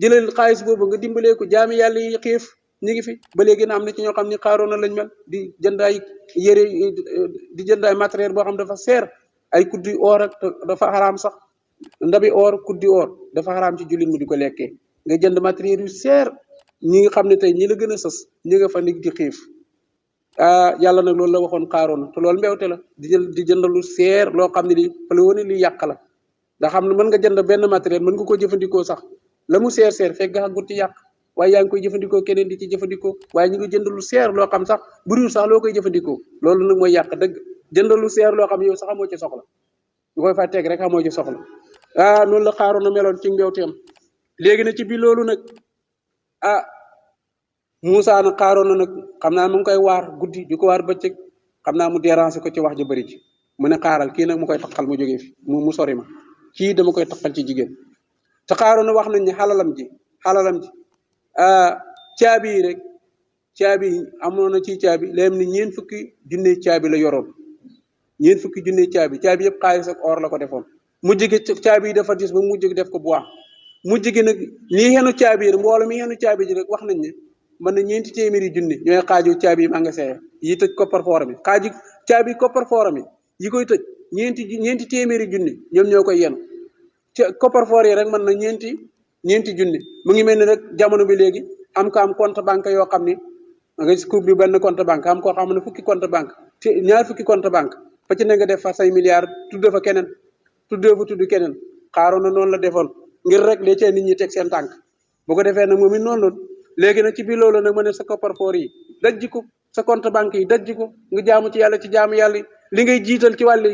jëlal xaalis boobu nga dimbalee ko jaami yàlla yi xiif ñi ngi fi ba léegi na am na ci ñoo xam ni Xaaroona lañ mel di jënd ay yére di jënd ay matériel boo xam dafa seer ay kuddi or ak dafa xaraam sax ndabi or kuddi or dafa xaraam ci jullit mu di ko lekkee nga jënd matériel yu seer ñi nga xam ne tey ñi la gën a sës ñi nga fa nit di xiif yàlla nag loolu la waxoon Xaaroona te loolu mbewte la di jënd lu seer loo xam ne li fa la woon li yàq la nga xam ne mën nga jënd benn matériel mën nga ko jëfandikoo sax la mu seer fekk nga xaggut ci yàq waaye yaa ngi koy jëfandikoo keneen di ci jëfandikoo waaye ñu ngi jënd lu seer loo xam sax buriwul sax loo koy jëfandikoo loolu nag mooy yàq dëgg jënd lu seer loo xam yow sax amoo ci soxla ñu koy fa teg rek amoo ci soxla noonu la Xaaroona meloon ci mbewteem léegi na ci biir loolu nag Muusaa nag Xaaroona nag xam naa mu ngi koy waar guddi di ko waar bëccëg xam naa mu déranger ko ci wax ju bëri ci mu ne xaaral kii nag mu koy taxal mu jógee fi mu sori ma kii dama koy taxal ci jigéen te Xaaroona wax nañ ne xalalam ji caabi yi rek caabi yi amoon na ci caabi léem ni ñeen fukki junne caabi la yoroon ñeen fukki junne caabi yëpp xaalis ak or la ko defoon mujj gi caabi yi dafa dis ba mujj gi def ko bois mujj gi nag nii xenu caabi yi mbooloo mi xenu caabi ji rek wax nañ ne mën na ñeenti téeméeri junne ñooy xaaju caabi yi magasin yi tëj coffre-fort mi xaaju caabi coffre-fort mi yi koy tëj ñeenti téeméeri junne ñoom ñoo koy yenu coffre-fort yi rek mën na ñeenti junne mu ngi mel ni rek jamono bi léegi am ko am compte banque yoo xam ni nga gis coupe bi benn compte banque am koo xam ne fukki compte banque te ñaar fukki compte banque fa ci ne nga def fa say milliards tudde fa keneen tudd keneen Xaaroona noonu la defoon ngir rek li cee nit ñi teg seen tànk bu ko defee nag moom it noonu loolu léegi nag ci biir loolu nag ma ne sa coffre-fort yi dajji ko sa compte banque yi dajji ko nga jaamu ci yàlla ci jaamu yàlla li ngay jiital ci wàllu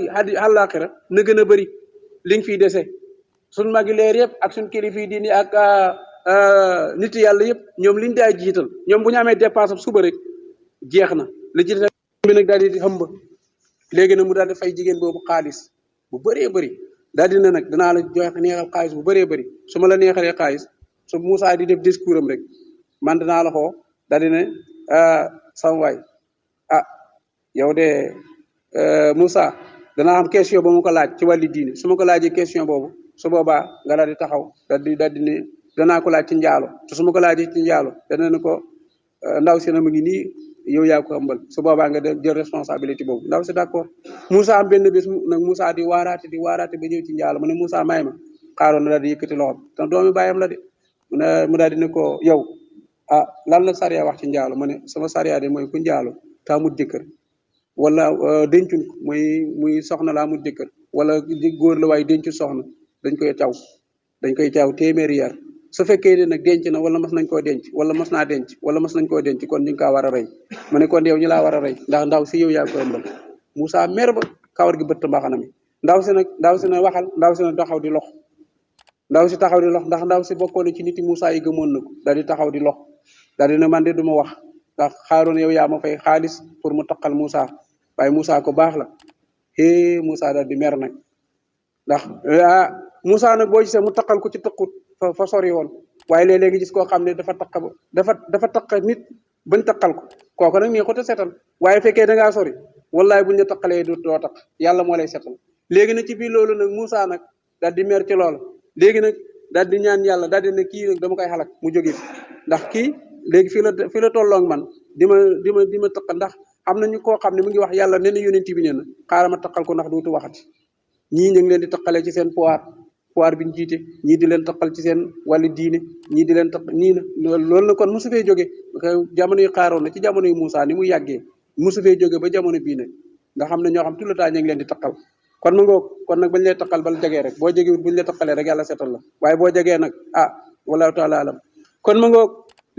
àllaaxira na gën a bëri li nga fiy dese suñ magi leer yëpp ak suñ kilifa yi diini ak nit yàlla yëpp ñoom liñ daay jiital ñoom bu ñu amee dépense suba rek jeex na li ci bi nag daal di xëmb léegi nag mu daal di fay jigéen boobu xaalis bu bëree bëri daal di ne nag danaa la jox neexal xaalis bu bëree bëri su ma la neexalee xaalis su Muusaa di def discours am rek man danaa la xoo daal di ne sama waay yow de Muusaa danaa am question ba mu ko laaj ci wàllu diine su ma ko laajee question boobu su boobaa nga daal di taxaw daal di ne danaa ko laaj ci njaalo te su ma ko laajee ci njaalo dana ne ko ndaw si na mu ngi nii yow yaa ko ëmbal su boobaa nga jël responsabilité boobu ndaw si d'accord Muusaa am benn bés nag Muusaa di waaraate ba ñëw ci njaalo mu ne Muusaa may ma Xaaroona daal di yëkkati loxoom te doomi bàyyam la de mu daal di ne ko yow lan la sariya wax ci njaalo mu ne sama sariya de mooy ku njaalo te amul jëkkër wala dencun ko muy soxna la amul jëkkër wala góor la waaye dencu soxna dañ koy caw téeméeri yar su fekkee ne nag denc na wala mas nañ koo denc wala mas naa denc wala mas nañ koo denc kon ñu ngi kaa war a rey ma ne kon yow ñu laa war a rey ndax ndaw si yow yaa ko ëmbal Muusaa mer ba kawar gi bëtt mbaxana mi ndaw si ne waxal ndaw si ne taxaw di lox ndaw si taxaw di lox ndax ndaw si bokkoon ci nit yi Muusaa yi gëmoon na ko daal di taxaw di lox daal di ne man de du ma wax ndax Xaaroona yow yaa ma fay xaalis pour mu taqal Muusaa waaye Muusaa ko baax la Muusaa daal di mer nag ndax Muusaa nag boo gisee mu taqal ko ci tëqut fa sori woon waaye léeg-léegi gis koo xam ne dafa taq nit bañ taqal ko kooku nag nii ko te setal waaye fekkee da ngaa sori wallaay buñ la taqalee doo taq yàlla moo lay setal léegi nag ci biir loolu nag Muusaa nag daal di mer ci loolu léegi nag daal di ñaan yàlla daal di ne kii nag dama koy xalak mu jóge fi ndax kii léegi fii la tolloog man di ma taqal ndax am nañu koo xam ne mu ngi wax yàlla nee na yonent bi nee na xaaral ma taqal ko ndax dootu waxati ñii ñu ngi leen di taqalee ci seen pouvoir bi ñu jiite ñii di leen taqal ci seen wàllu diine ñii di leen taqal nii na loolu na kon mosu fee jóge jamono yi xaaroon na ci jamono yi Moussa ni mu yàggee mosu fee jóge ba jamono bii nag nga xam ne ñoo xam tout le temps ñu ngi leen di taqal kon ma ngoog kon nag bañ lay taqal bal jegee rek boo jegewut buñu la taqalee rek yàlla seetal la waaye boo jegee nag wallahu taala alam kon ma ngoog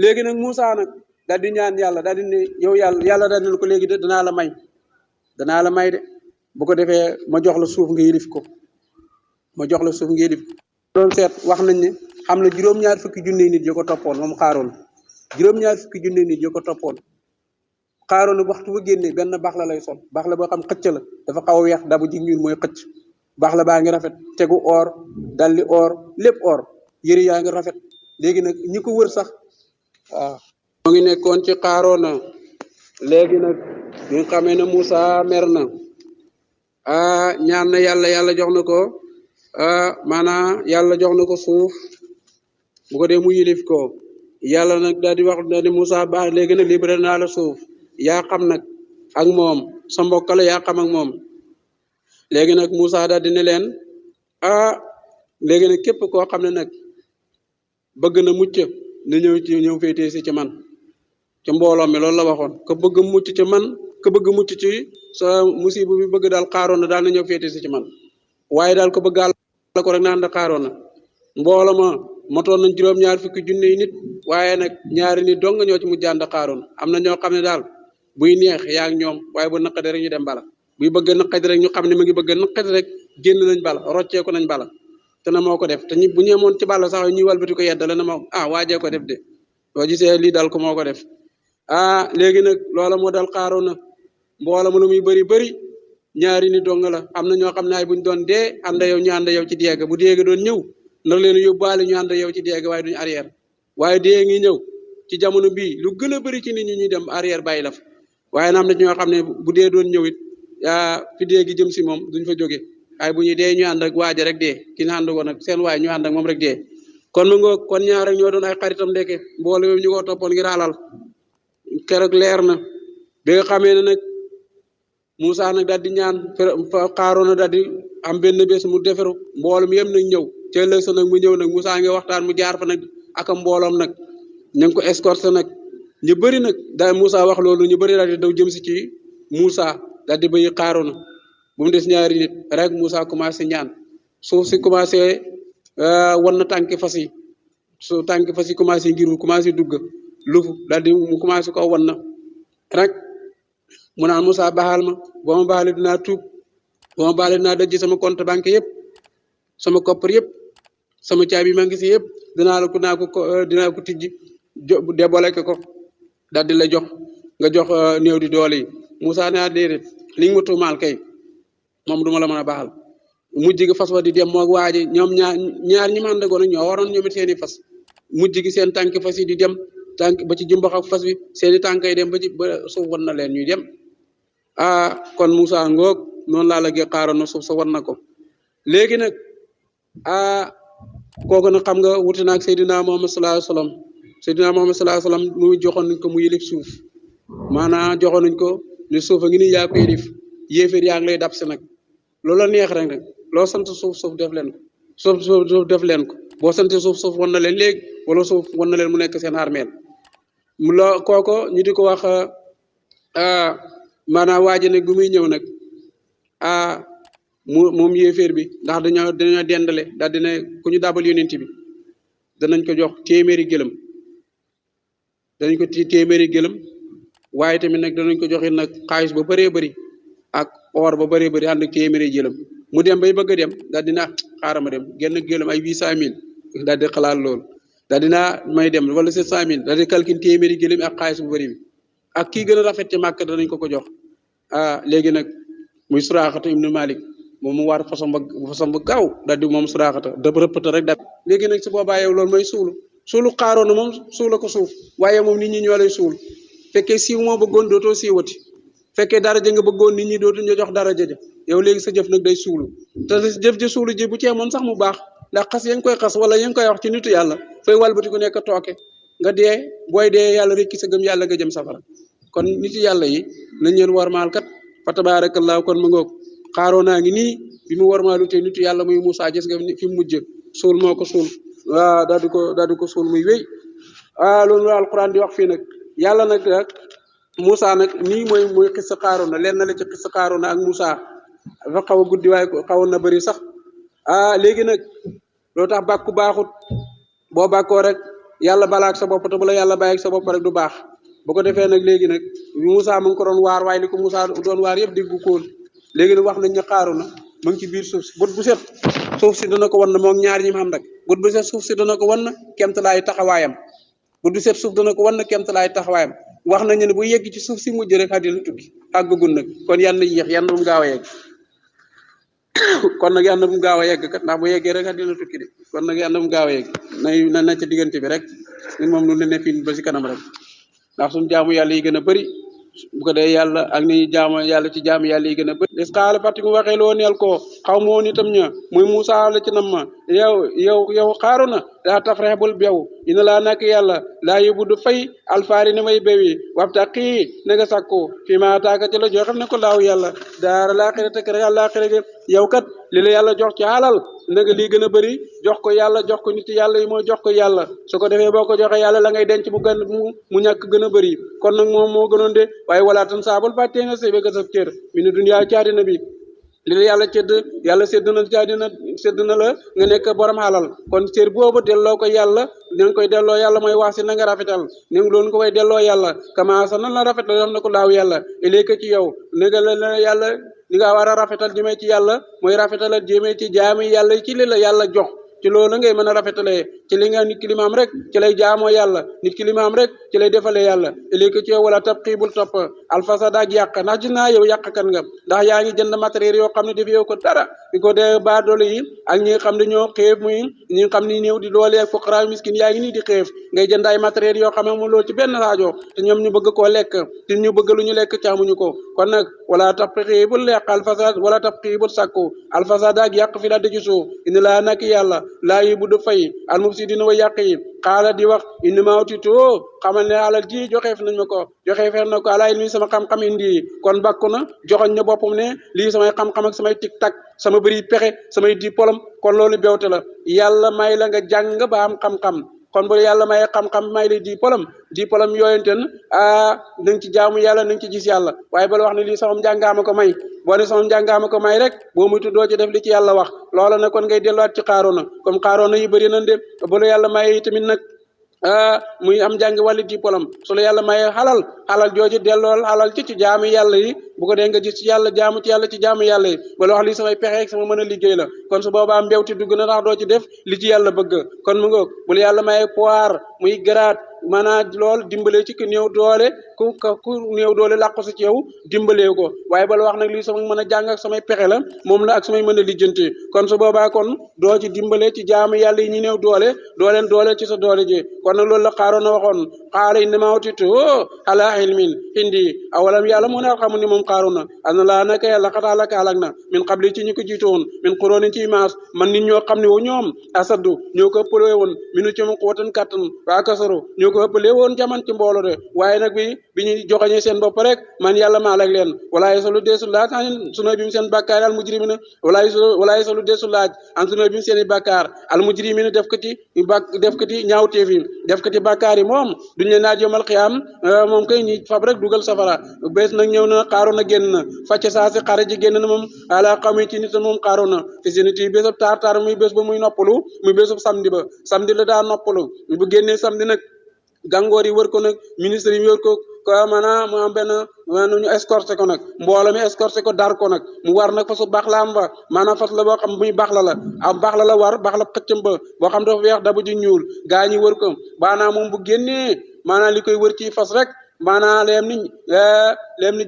léegi nag Moussa nag daal di ñaan yàlla daal di ne yow yàlla daal di ne ko léegi de danaa la may de bu ko defee ma jox la suuf nga yilif ko doon seet wax nañ ne xam na juróom-ñaar fukki junne nit yu ko toppoon moom xaaroon juróom-ñaar fukki junne nit yu ko toppoon xaaroon waxtu ba génnee benn baax la lay sol baax la boo xam xëcc la dafa xaw a weex dabu ji ñuul mooy xëcc baax la baa ngi rafet tegu or dalli or lépp or yëri yaa ngi rafet léegi nag ñi ko wër sax waaw moo ngi nekkoon ci xaaroona léegi nag bi nga xamee ne Moussa mer na ñaan na yàlla jox na ko maanaam yàlla jox na ko suuf bu ko dee mu yilif ko yàlla nag daal di wax daal di Moussa baax léegi nag libéré naa la suuf yaa xam nag ak moom sa mbokk la yaa xam ak moom léegi nag Moussa daal di ne leen léegi nag képp koo xam ne nag bëgg na mucc na ñëw féetee si ci man ci mbooloo mi loolu la waxoon ko bëgg mucc ci man ko bëgg mucc ci sa musiba bi bëgg daal xaaroon na daal na ñëw féetee si ci man waaye daal ko bëgg la ko rek naan da xaaroon na mbooloo ma motoon nañ juróom-ñaar fukki junne yi nit waaye nag ñaari nit dong ñoo ci mujj ànd xaaroon am na ñoo xam ne daal buy neex yaa ak ñoom waaye bu naqadi rek ñu dem bala buy bëgg naqadi rek ñu xam ne mu ngi bëgg naqadi rek génn nañ bala rocceeku nañ bala te na moo ko def te ñi bu ñeemoon ci bala sax ñuy walbati ko yeddale na ma waajee ko def de boo gisee lii dal ko moo ko def léegi nag loola moo dal xaaroon na mboola mu lu muy bëri ñaari nit dong la am na ñoo xam ne ay buñ doon dee ànd yow ñu ànd yow ci deega bu deega doon ñëw ndax leen yóbbaale ñu ànd yow ci deega waaye duñu arrière waaye dee ngi ñëw ci jamono bii lu gën a bëri ci nit ñi ñuy dem arrière bàyyi la fa waaye na am na ñoo xam ne bu dee doon ñëw it fi dee gi jëm si moom duñ fa jóge waaye bu ñuy dee ñu ànd ak waaja rek dee ki ñu ànd woon ak seen waay ñu ànd ak moom rek dee kon ma ngoo kon ñaar rek ñoo doon ay xaritam ndeke mboole yooyu ñu ko toppoon ngir alal keroog leer na bi nga xamee ne nag Moussa nag daal di ñaan xaaroon na daal di am benn bés mu deferu mboolum yëpp nag ñëw ca ëllëg sa nag mu ñëw nag Moussa ngi waxtaan mu jaar fa nag ak mbooloom nag ñu ngi ko escorté nag ñu bëri nag daal Moussa wax loolu ñu bëri daal di daw jëm si ci Moussa daal di bëyi xaaroon bu mu des ñaari nit rek Moussa commencé ñaan suuf si commencé wan na tànki fas yi su tànki fas yi commencé ngir commencé dugg lufu daal di mu commencé ko wan na rek mu naan Moussa baxaal ma boo ma baxaale dinaa tuub boo ma baxaale dinaa dajji sama compte banque yëpp sama koppar yëpp sama caabi maa ngi si yëpp dinaa ko tijji débole ko daal di la jox nga jox néew di doole yi Moussa ne déedéet li nga ma tuumaal kay moom duma la mën a baxal mujj gi fas wa di dem moog waa ji ñoom ñaar ñi ma àndagoon ak ñoo waroon ñoom it seeni fas mujj gi seen tànki fas yi di dem tànk ba ci jumbax ak fas bi seeni tànk yi dem ba suuf wan na leen ñuy dem kon Moussa ngoog noonu laa la gee xaaroon na suuf sa wan na ko léegi nag kooku nag xam nga wuti naag Seydina Muhammad sallallahu alayhi wasallam Seydina Muhammad sallallahu alayhi wasallam muy joxoon nañ ko mu yilif suuf maanaam joxoon nañ ko ne suuf a ngi nii yaa ko yilif yéeféer yaa ngi lay dab si nag loola neex rek nag loo sant suuf def leen ko suuf def leen ko boo sant suuf wan na leen léegi wala suuf wan na leen mu nekk seen armeel mu loo kooko ñu di ko wax maanaam waaji nag bu muy ñëw nag moom yéeféer bi ndax dañoo dendale daal dina ku ñu dabal yonent bi danañ ko jox téeméeri gëlëm danañ ko téeméeri gëlëm waaye tamit nag danañ ko joxe nag xaalis ba bëree bëri ak or ba bëree bëri ànd ak téeméeri gëlëm mu dem bay bëgg a dem daal dina xaaral ma dem genn gëlëm ay 800 000 daal di xalaat loolu daal dinaa may dem wala 700 000 daal di calcul téeméeri gëlëm ak xaalis bu bëri bi ak kii gën a rafet ci màkk danañ ko jox léegi nag muy Suraaxata ibnu Malik moom mu war façon ba gaaw daal di moom Suraaxata da rëppata rek daal léegi nag si boobaa yow loolu mooy suulu xaaroon na moom suula ko suuf waaye moom nit ñi ñoo lay suul fekkee siiw moo bëggoon dootoo siiwati fekkee daraja nga bëggoon nit ñi dootu ñu jox daraja ja yow léegi sa jëf nag day suulu te jëf ja suulu ji bu cee moon sax mu baax ndax xas yaa ngi koy xas wala yaa ngi koy wax ci nitu yàlla fay walbati ku nekk tooke nga dee booy dee yàlla rekki sa gëm yàlla nga jëm safara kon nitu yàlla yi nañ leen warmaal kat fa tabaarakallaahu kon mu ngoog Xaaroona ngi nii bi mu warmaalu te nitu yàlla muy Moussa gis nga fi mu mujj suul moo ko suul waaw daal di ko suul muy wéy loolu la alquran di wax fii nag yàlla nag Moussa nag nii mooy xis Xaaroona leen na la ci xis Xaaroona ak Moussa dafa xaw a guddi waaye xawoon na bëri sax léegi nag loo tax bàkku baaxut boo bàkkoo rek yàlla balaak sa bopp te bu la yàlla bàyyi ak sa bopp rek du baax bu ko defee nag léegi nag Moussa mu ngi ko doon waar waaye li ko Moussa doon waar yëpp diggu koon léegi nag wax nañ ne Xaaroona mu ngi ci biir suuf si bët bu set suuf si dana ko wan na moom ñaar ñi xam nag bët bu set suuf si dana ko wan na kemtalaay taxawaayam bët bu set suuf dana ko wan na kemtalaay taxawaayam wax nañu ne bu yegg ci suuf si mujj rek àddina tukki àggagul nag kon yan na yéex yan bu mu gaaw a yegg kon nag yan na bu mu gaaw a yegg kat ndax bu yeggee rek àddina tukki de kon nag yan na bu mu gaaw a yegg na ca diggante bi rek ñun moom lu ne fii ba si kanam rek ndax suñu jaamu yàlla yi gën a bëri bu ko dee yàlla ak ni jaamu yàlla ci jaamu yàlla yi gën a bëri des xaala fàtti mu waxee loo neel ko xaw ma woon itam ña muy Moussa la ci nam ma yow Xaaroona daa tafrex bul bew ina laa nak yàlla laa yóbbu du fay alfaari ni may bewi wabta xii na nga sàkku fii ma taaka ci la joo xam ne ko laaw yàlla daara laaxira te kër àllaaxira gi yow kat li la yàlla jox ci alal na nga lii gën a bëri jox ko yàlla jox ko nit yàlla yi mooy jox ko yàlla su ko defee boo ko joxee yàlla la ngay denc mu ñàkk gën a bëri kon nag moom moo gënoon de waaye wala tan saabul fàttee nga sëy ba sa cër mi ne dunyaa ci àddina bi li la yàlla yàlla sédd na ci àddina sédd na la nga nekk borom xalal kon cër boobu delloo ko yàlla na nga koy delloo yàlla mooy wax si na nga rafetal ne nga loolu ko koy delloo yàlla commencé na la rafetal def na ko laaw yàlla ilayka ci yow nega la yàlla li nga war a rafetal jëmee ci yàlla mooy rafetalal jëmee ci jaami yàlla ci li la yàlla jox ci loolu ngay mën a rafetalee ci li nga nit ki limaam rek ci lay jaamoo yàlla nit ki limaam rek ci lay defalee yàlla léegi ci yow wala tab xiibul topp alfasada ak yàq ndax gis naa yow yàqkan nga ndax yaa ngi jënd matériel yoo xam ne def yow ko dara di ko dee baa doole yi ak ñi nga xam ne ñoo xeef muy ñi nga xam ne néew di doole ak fuqara miskin yaa ngi nii di xeef ngay jënd ay matériel yoo xam ne mu loolu ci benn rajo te ñoom ñu bëgg koo lekk te ñu bëgg lu ñu lekk caamuñu ko kon nag wala tab xiibul yàq alfasad wala tab xiibul sàkku alfasada ak yàq fi la dëju suuf indi laa nak yàlla laa yi bu du fay al mufsidina wa yàq yi xaala di wax indi maawtitu xamal ne alal ji joxeef nañ ma ko joxeef na ko ala ilmi sama xam-xam indi kon bakku na joxoñ na boppam ne lii samay xam-xam ak samay tic-tac sama bëri pexe samay diplôme kon loolu bewte la yàlla may la nga jàng ba am xam-xam kon bu yàlla may xam-xam may la diplôme yooyenten na nga ci jaamu yàlla na nga ci gis yàlla waaye bala wax ne lii sama njàngaama ko may boo ne sama njàngaama ko may rek boo muy tuddoo ci def li ci yàlla wax loola na kon ngay delluwaat ci Xaaroona comme Xaaroona yi bëri nañ de bu la yàlla may tamit nag muy am jàngi wàllu diplôme su la yàlla may xalal jooju dellool xalal ci jaamu yàlla yi bu ko dee nga gis ci yàlla jaamu ci yàlla ci jaamu yàlla yi wala wax lii samay pexe ak sama mën a liggéey la kon su boobaa mbewti dugg na ndax doo ci def li ci yàlla bëgg kon mu nga bu la yàlla may pouvoir muy garaat maanaam lool dimbalee ci ku néew doole ku néew doole làqu si ci yow dimbalee ko waaye bala wax nag lii sama mën a jàng ak samay pexe la moom la ak samay mën a lijjanti kon su boobaa kon doo ci dimbalee ci jaamu yàlla yi ñu néew doole doo leen doole ci sa doole ji kon nag loolu la Xaaroona waxoon xaala innamaa utiitu alaa ilmin indi awalam yàlla mu ne xamu ni moom Xaaroona ana laa naka yàlla xataa la kaalak na min qabli ci ñu ko jiitoon min quroonin ci maas man nit ñoo xam ne wu ñoom asaddu ñoo ko ëppale woon minu ci mu quwwatan kattan waa kasaru ñoo ko ëppale woon jaman ci mboolo de waaye nag bi ñu joxañee seen bopp rek man yàlla maa lag leen walaaye solu deesu laaj an sunoo bi mu seen bàkkaar al mujrimina walaaye solu deesu laaj an sunoo bi mu seen i bàkkaar al mujrimina def ko ci ñaawteef yi def ko ci bàkkaar yi moom duñ leen naaj yomal xiyaam moom kay ñi fab rek dugal safara bés nag ñëw na Xaaroona génn na facc saa si xare ji génn na moom ala xawmi ci nit moom Xaaroona fi si nit yi bésab taar muy bés ba muy noppalu muy bésub samedi la daa noppalu bu génnee samedi nag gàngoor yi wër ko nag ministre yi wër ko maanaam mu am benn ñu escorté ko nag mbooloo mi escorté ko dar ko nag mu war nag fasu baax la am ba maanaam fas la boo xam muy baax la am baax la war baax la xëccam ba boo xam dafa weex dabu ji ñuul gaa ñi wër ko maanaam moom bu génnee maanaam li koy wër ci fas rek maanaam leem ni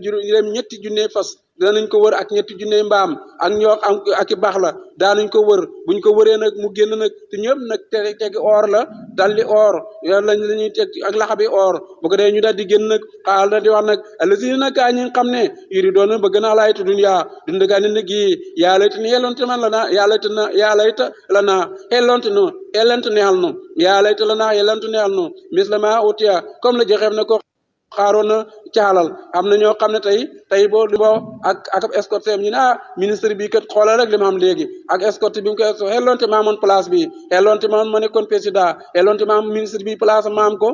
ñetti junne fas danañ ko wër ak ñetti junne mbaam ak ñoo ak i baax la daanañ ko wër buñ ko wëree nag mu génn nag te ñëpp nag tegi or la daldi or yàlla la ñuy teg ak laxabi or bu ko dee ñu daal di génn nag xaal da di wax nag allasina nag gaa ñi xam ne yuri doon bëgg naa laaytu dunya dund gaa ne gi yàlla it ni yelloonte man la naa yàlla it la naa xelloonte no ellent neexal no yàlla it la naa yelloonte neexal no mislama utiya comme la joxeef na ko xaaroon na caalal am na ñoo xam ne tey boo ak escorte ñu ne ministre bi kat xoolal rek li ma am léegi ak escorte bi mu ko xelloonte ma amoon place bi xelloonte ma nekkoon président xelloonte ma am ministre bi place ma am ko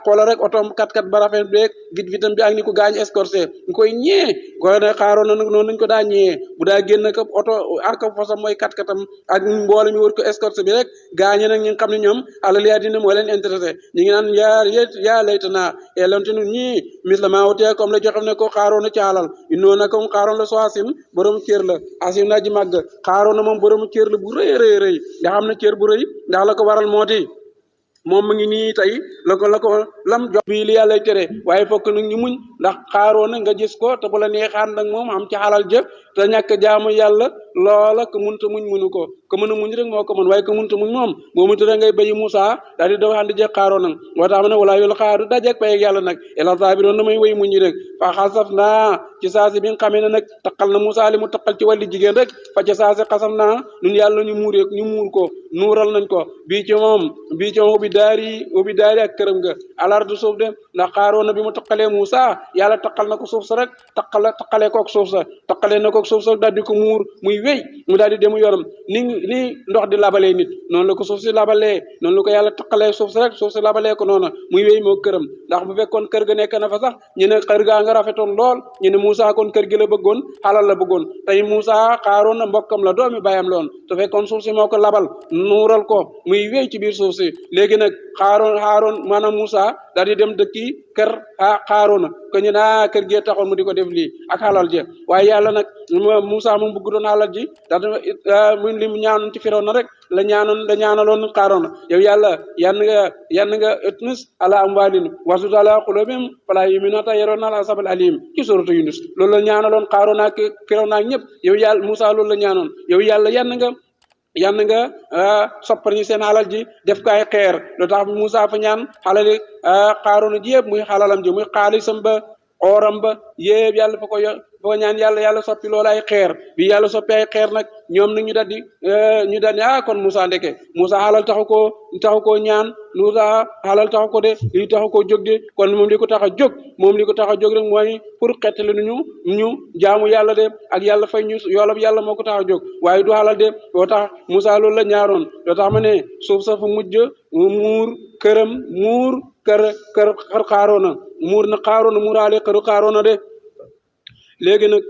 xoolal rek oto 4x4 ba rafet beeg git vitam bi ak ni ko gaañ escorte ñu koy ñee ko ne xaaroon na nag noonu nañ ko daa ñee bu daa génn ko oto ak fasam mooy 4x4 am ak mboole mi wër ko escorte bi rek gaañe nag ñi nga xam ne ñoom alal yaa dina moo leen intéressé ñu ngi naan yaa laytana xelloonte nun ñi mislama wutee comme la joxam ne ko xaaroon na caalal innoon na comme xaaroon la soasim borom cër la asim na ji màgg xaaroon na moom borom cër la bu rëy rëy nga xam ne cër bu rëy ndax la ko waral moo di moom mu ngi nii tey la ko lam jox bii li yàlla tere waaye fokk nag ñu muñ ndax xaaroon na nga gis ko te bu la neexaan nag moom am ci xalal jë te ñàkk jaamu yàlla loola ko munta muñ mënu ko mën a muñ rek moo ko mën waaye ko munta muñ moom moo mu tëra ngay bayi Moussa daal di daw ànd jeg xaaroon nag moo tax ma ne walaa yolu xaaru dajeeg pay ak yàlla nag ela sabiroon damay way muñ rek fa xasaf naa ci saasi bi nga xamee ne nag taqal na Moussa li mu taqal ci wàlli jigéen rek fa ca saasi xasaf naa ñun yàlla ñu muur ko nuural nañ ko bii ci moom ubbi daari ak këram nga alardu suuf de ndax xaaroon na bi mu taqalee Moussa yàlla taqal na ko suuf sa rek taqalee kook suuf sa taqalee na kook suuf sa daal di ko muur muy wéy mu daal di demu yoonam ni ndox di labalee nit noonu la ko suuf si labalee noonu la ko yàlla taqalee suuf sa rek suuf si labalee ko noonu muy wéy moo këram ndax bu fekkoon kër ga nekk na fa sax ñu ne kër gaa nga rafetoon lool ñu ne Moussa kon kër gi la bëggoon xalal la bëggoon tey Moussa xaaroon na mbokkam la doomi bàyyam loon te fekkoon suuf si moo ko labal nuural ko muy wéy ci biir suuf si léegi nag xaaroon maanaam Moussa daal di dem dëkki kër xaaroona ko ñu naa kër gee taxoon mu di ko def lii ak xalal je waaye yàlla nag Moussa moom bëgg doon xalal ji daal mu li mu ñaanoon ci Firawna rek la ñaanaloon xaaroona yow yàlla yann nga etnus ala amwalin wasut ala qulubihim fala yu'minuna hatta yarawna al-azabal alim ci suratu Yunus loolu la ñaanaloon xaaroona ak Firawna ak ñëpp yow yàlla Moussa loolu la ñaanoon yow yàlla yann nga soppar ñi seen xalal ji def ko ay xeer loo tax Moussa fa ñaan xalali xaaroona ji yëpp muy xalalam ji muy xaalisam ba oram ba yëpp yàlla fa ko ñaan yàlla soppi loolu ay xeer bi yàlla soppi ay xeer nag ñoom nag ñu daldi kon Moussa ndeke Moussa xalal taxu koo ñaan Moussa xalal taxu ko de li taxu koo jóg de kon moom li ko tax a jóg rek mooy pour xettali ñu jaamu yàlla de ak yàlla fay ñu yoolab yàlla moo ko tax a jóg waaye du xalal de loo tax Moussa loolu la ñaaroon loo tax ma ne suuf sa fu mujj muur këram muur kër xaaroona muur na xaaroona muuraale këru xaaroona de léegi nag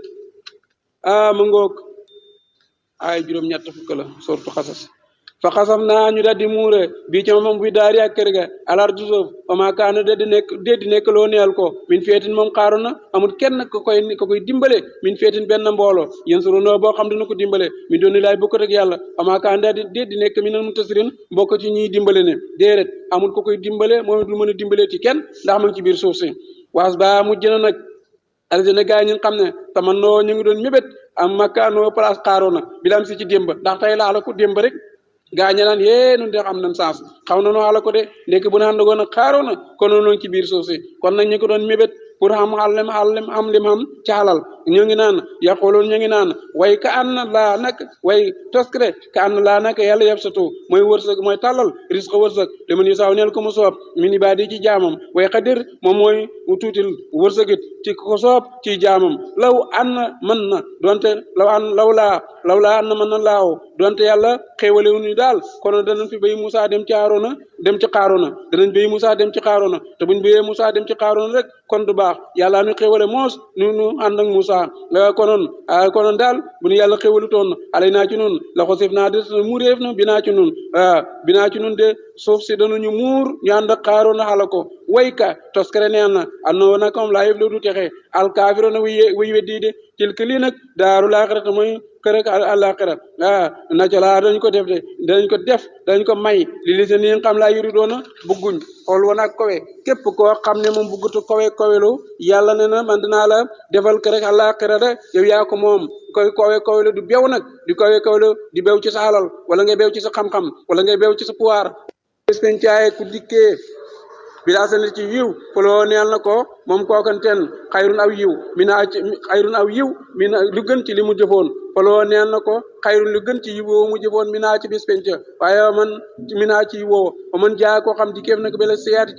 ma ngoog ay juróom-ñett fukk la sortu xasas fa xasaf naa ñu daldi muure bii ci moom bi daari ak kër ga alar du suuf fama kaana déddi nekk loo neel ko min feetin moom xaaroon na amul kenn ko koy dimbale min feetin benn mbooloo yéen suru noo boo xam dina ko dimbale min dooni laay bokk rek yàlla fama kaana déddi nekk mi nan mu tasirin bokk ci ñuy dimbale ne déedéet amul ko koy dimbale moom it lu mën a dimbale ci kenn ndax mu ngi ci biir suuf si waas ba mujj na nag alsina gaa yi ñu xam ne tamannoo ñu ngi doon mébét am makkaanoo place xaaroona bilam si ci démb ndax tey laa la ko démb rek gaa ña naan nun de xam nañ sens xaw na noo xala ko de ndekk bu na àndagoon ak xaaroona kon noonu ci biir suuf si kon nag ñu ko doon mébét pour xam lim xam ci xalal ñu ngi naan yaqulun ñu ngi naan way ka an laa nag way toskre ka an laa nag yàlla yeb satu mooy wërsëg mooy tàllal risque wërsëg li man yu saaw neel ko mu soob min ibaadi ci jaamam way xadir moom mooy mu tuutil wërsëgit ci ko soob ci jaamam law an mën na donte law laa an mën na laaw donte yàlla xéewalewu ñu daal kono danañ fi bay Moussa dem ci Haaruna dem ci Xaaroona danañ bay Moussa dem ci Xaaroona te buñ bayee Moussa dem ci Xaaroona rek kon du baax yàlla ñu xéewale moos nu ànd ak Moussa konoon daal bu ñu yàlla xéwalu toon alay naa ci nun la ko sif naa de muuréef na binaa ci nun de suuf si dañuñu muur ñu ànd ak xaaroon na xala ko wayka toskare neen na annoo na comme laa yëf la du texe alkaafiro na way weddii de tilka lii nag daaru laaxirata mooy kër ak àllaaxira na ca laa dañ ko def de dañ ko may li li si ni xam laa yuri doona bugguñ xool woon ak kowe képp koo xam ne moom buggutu kowelu yàlla ne na man dinaa la defal kër ak àllaaxira de yow yaa ko moom koy kowelu du bew nag di kowelu di bew ci sa alal wala ngay bew ci sa xam-xam wala ngay bew ci sa pouvoir pen caaye ku dikkee bilaa sani ci yiw fuloo neel na ko moom kookanteen xayrun aw yiw lu gën ci li mu jëfoon fuloo neel na ko xayrun lu gën ci yiw woowu mu jëfoon minaa ci bis penc waaye man minaa ci yiw woowu ba man jaa koo xam dikkeef nag bela siyaati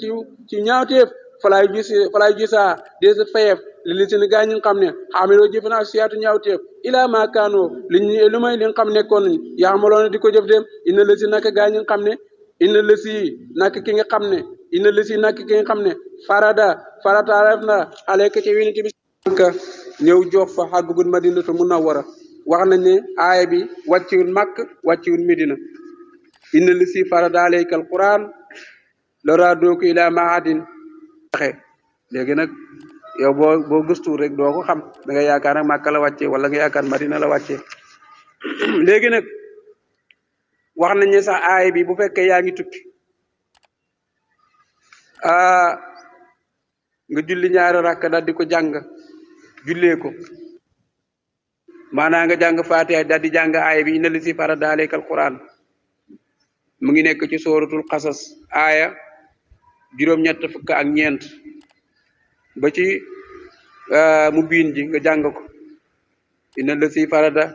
ci ñaawteef falaay gisaa des fayeef li si ni gaa ñi nga xam ne xaamiloo jëf naa siyaatu ñaawteef ilaa maa kaanoo lu may li nga xam nekkoon nañ yaxamaloona di ko jëf dem ina la si naka gaa ñi nga xam ne ina la si naka ki nga xam ne ina la si naka ki nga xam ne farataaref na aleyka ci winiti bi ka ñëw jox fa xàggugul madinatu munawwara wax nañ ne aaya bi wàcciwul màkk wàcciwul medina ina la si farada aleyka alquran lora dooku ila mahadin waxe léegi nag yow boo gëstu rek doo ko xam da nga yaakaar nag màkka la wàcce wala nga yaakaar madina la wàcce léegi nag wax nañ ne sax aaya bi bu fekkee yaa ngi tukki nga julli ñaari rakk daal di ko jàng jullee ko maanaam nga jàng Faatiha daal di jàng aaya bi inna lasi farada aleyka alquran mu ngi nekk ci sooratul xasas aaya juróom-ñett fukk ak ñeent ba ci mu biin ji nga jàng ko inna lasi farada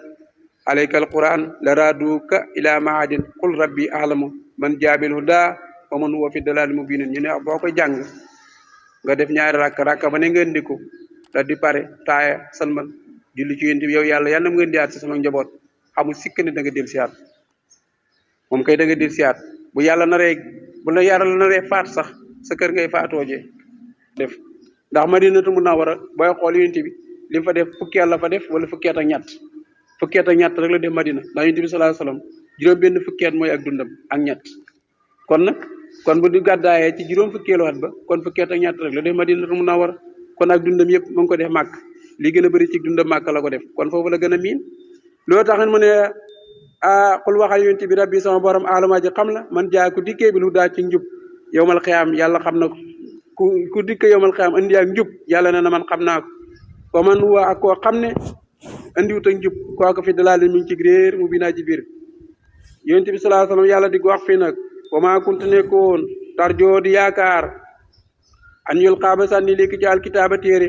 aleyka alquran la raaduka ila mahadin qul rabbi alamu man jaabil huda wa man huwa fi dalal mubin ñu ne boo koy jàng nga def ñaari rakk ba ne nga indi ko daal di pare taaya salman julli ci yéen yow yàlla na mu ngeen di aat si sama njaboot amul sikk ne da nga del siyaat moom kay da nga del siyaat bu yàlla naree faat sax sa kër ngay faatoojee def ndax madinatu munawwara booy xool yonent bi li mu fa def fukki at la fa def wala fukki at ak ñett rek la def madina ndax yonent bi sallallahu alayhi wasallam juróom benn fukki at mooy ak dundam ak ñett kon bu di gàddaayee ci juróom fukkeelu at ba kon fukki at ak ñett rek la def madinatu munawwara kon ak dundam yëpp mu ngi ko def màkk li gën a bëri ci dundam màkk la ko def kon foofu la gën a miin loolu tax mu ne xul waxal yonent bi rabbi sama borom alama ji xam la man jaa ku dikkee bi lu daa ci njub yowmal xiyaam yàlla xam na ko ku dikkee yowmal xiyaam indi ak njub yàlla ne na man xam naa ko wa man huwa ak koo xam ne andiwut ak njub kooku fi dalal mi ngi ci réer mu binaa ci biir yonent bi sallallahu alayhi wasallam yàlla di ko wax fii nag wa maa kuntu nekkoon tarjoo di yaakaar an yulqaa ba sànni léegi ci alkitaaba téere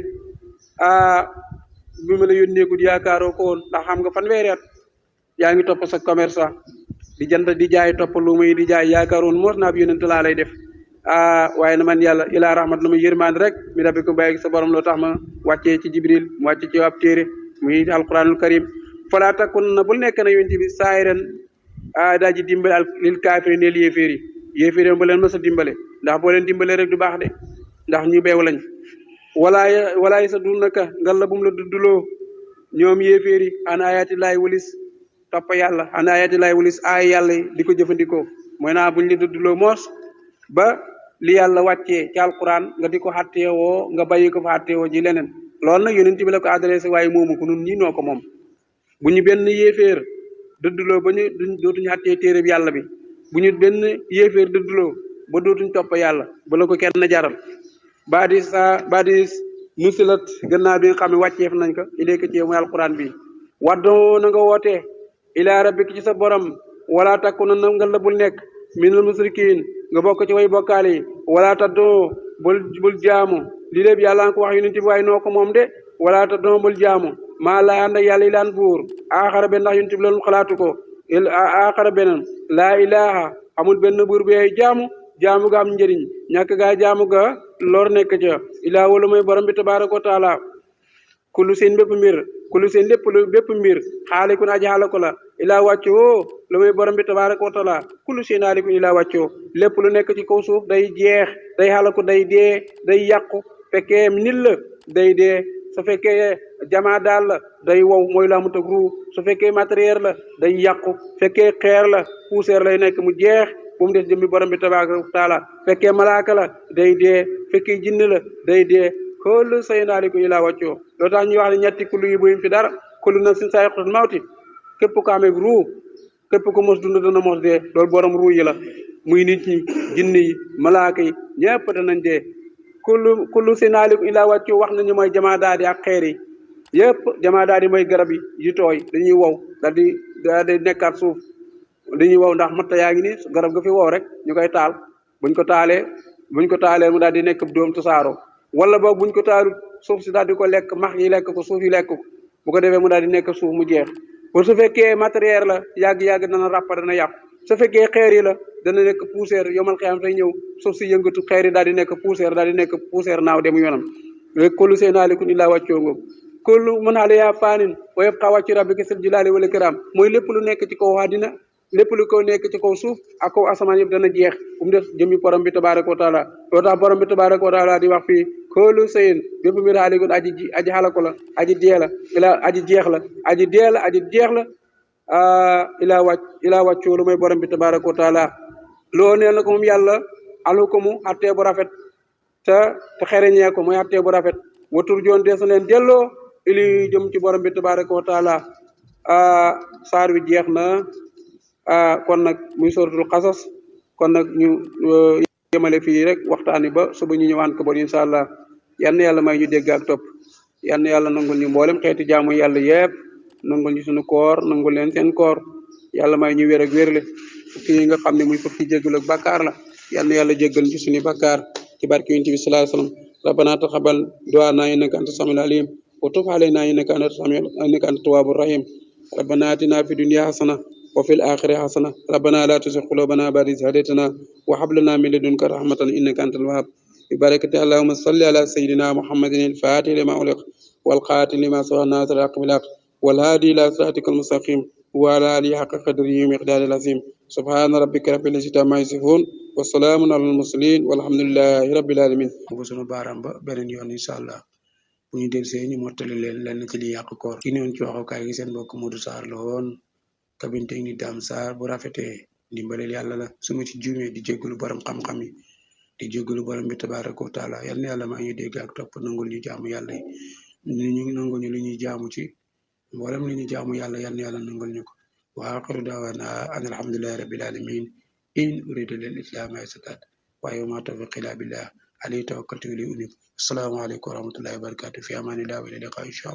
bi ma la yónneeku di yaakaaroo ko woon ndax xam nga fanweeri at yaa ngi topp sa commerce di jënd di jaay topp lu muy di jaay yaakaaroon moos naa bi yonent laa lay def waaye na man yàlla ilaa rahmat lu muy yërmande rek mi rabbikum bàyyi sa borom loo tax ma wàccee ci jibril mu wàcce ci ab téere muy alquranul karim falaa takun na bul nekk na yonent bi saayiran daa ji dimbale lil kaafiri neel yéeféeri bu leen mës a dimbale ndax boo leen dimbale rek du baax de ndax ñu beew lañ walaay sa dul naka ngal la bu mu la dudduloo ñoom yéeféeri an ayaati laay walis topp yàlla an ayaati laay walis aay yàlla di ko jëfandikoo mooy naa buñ li dudduloo moos ba li yàlla wàccee ci alquran nga di ko xàtteewoo nga bàyyi ko fa xàtteewoo ji leneen loolu nag yonent bi la ko adressé waaye moomu ko nun ñii noo ko moom bu ñu benn yéeféer dëdduloo ba ñu dootuñu xàttee téere bi yàlla bi bu ñu benn yéeféer dëdduloo ba dootuñ topp yàlla ba la ko kenn jaral baadi musilat gannaaw bi nga xam ne wàcceef nañ ko iléeka ci mooy alquran bi waddoo na nga wootee ilaa rabbika ci sa borom wala takuna na nga la bul nekk minal musrikin nga bokk ci way bokkaale yi wala taddoo bul jaamu li lépp yàlla nga ko wax yonent bi waaye noo ko moom de wala taddoo bul jaamu maa laa ànd ak yàlla ilaan buur aaxara benn ndax yonent bi loolu xalaatu ko aaxara beneen laa ilaha amul benn buur bi ay jaamu ga am njëriñ ñàkk gaa jaamu ga lor nekk ca ilaa wala mooy borom bi tabaaraka wa taala kullu seen bépp mbir xaalikun aji xaalako la ilaa wàccoo lu mooy borom bi tabaaraka wa taala kullu seen xaalikun ilaa wàccoo lépp lu nekk ci kaw suuf day jeex day xaalako day dee day yàqu fekkee nit la day dee su fekkee jamaa daal la day wow mooy la mu tëg ruu su fekkee matériel la day yàqu fekkee xeer la poussière lay nekk mu jeex bu mu des jëmmi borom bi tabaaraka wa taala fekkee malaaka la day dee fekkee jinne la day dee kullu shay'in haalikun illaa wajhahu loolu tax ñuy wax ne ñetti kullu yi buñ fi dara kullu nafsin zaa'iqatul mawti képp ko amee ruu képp ko mos dund dana mos dee loolu borom ruu yi la muy nit ñi jinne yi malaaka yi ñëpp danañ dee kullu si naaliku ilaa wàccu wax nañu mooy jamaa daal di ak xeer yi yëpp jamaa daal di mooy garab yi yu tooy dañuy wow daal di nekkaat suuf dañuy wow ndax matta yaa ngi ni garab ga fi wow rek ñu koy taal buñ ko taalee mu daal di nekk doom tasaaroo wala boog buñ ko taalut suuf si daal di ko lekk max yi lekk ko suuf yi lekk ko bu ko defee mu daal di nekk suuf mu jeex pour su fekkee matériel la yàgg-yàgg dana ràppa dana yàqu su fekkee xeer yi la dana nekk poussière yomal xeyam fay ñëw suuf si yëngatu xeer yi daal di nekk poussière naaw dem yoonam léegi kullu seen naalikun illaa wàccoo ngóob kullu mën alayhaa faanin wa yabqaa wàccu rabbika sil jalaali wal ikraam mooy lépp lu nekk ci kaw àddina lépp lu ko nekk ci kaw suuf ak kaw asamaan yëpp dana jeex bu mu def jëmmi borom bi tabaaraka wa taala loo tax borom bi tabaaraka wa taala di wax fii kullu shay'in bépp mbir haalikun aji xalaku la aji dee la aji jeex la aji jeex la ilaa wàccoo lu mooy borom bi tabaaraka wa taala loo nee na ko moom yàlla alu ko mu attee bu rafet te xereñee ko mooy attee bu rafet watur joon dees na leen delloo ili jëm ci borom bi tabaaraka wa taala saar wi jeex na kon nag muy suratul xasas kon nag ñu yemale fii rek waxtaani ba suba ñu ñëwaan ko bon incha allah yal na yàlla may ñu dégg ak topp yal na yàlla nangul ñu mboolem xeeti jaamu yàlla yëpp nangul ñu suñu koor nangul leen seen koor yàlla may ñu wér ak wérle fukki yi nga xam ne muy fukki jéggal ak bakkaar la yal na yàlla jéggal ci suñu bakkaar ci barke yonent bi sallallahu alayhi wasallam rabbana taqabbal du'ana innaka anta samiul alim wa tub alayna innaka anta tawwabur rahim rabbana atina fid dunya hasana wa fil akhirati hasana rabbana la tuzigh qulubana ba'da idh hadaytana wa hab lana min ladunka rahmatan innaka antal wahhab bi barakati allahumma salli ala sayyidina muhammadin al-fatih lima ughliq wal khatim lima sabaqa nasir al-haqq bil haqq wal hadi ila siratikal mustaqim wa ala alihi haqqa qadrihi wa miqdaril azim subhana rabbika rabbil izzati amma yasifun wa salamun alal mursalin walhamdulillahi rabbil alamin ko sunu baram ba benen yoon inshallah bu ñu delsee ñu mottali leen lenn ci li yàq koor ki newoon ci waxukaay gi seen mbokk Modou Sarr la woon cabine technique Dame Sarr bu rafetee ndimbaleel yàlla la su ma ci juumee di jéggalu borom xam-xam yi di jéggalu borom bi tabaaraka wa taala yal na yàlla maa ngi dégg ak topp nangul ñu jaamu yàlla yi ñu nangul ñu li ñuy jaamu ci mboolem li ñuy jaamu yàlla yal na yàlla nangul ñu ko wa axiru daawaana an alhamdulillahi rabbil alamin in uridu lil islam ma istatat wa ma tawfiqi illa billah alayhi tawakkaltu wa ilayhi unib assalamu alaykum wa rahmatullahi wa barakatuh fi amanillah wa ila liqa inshallah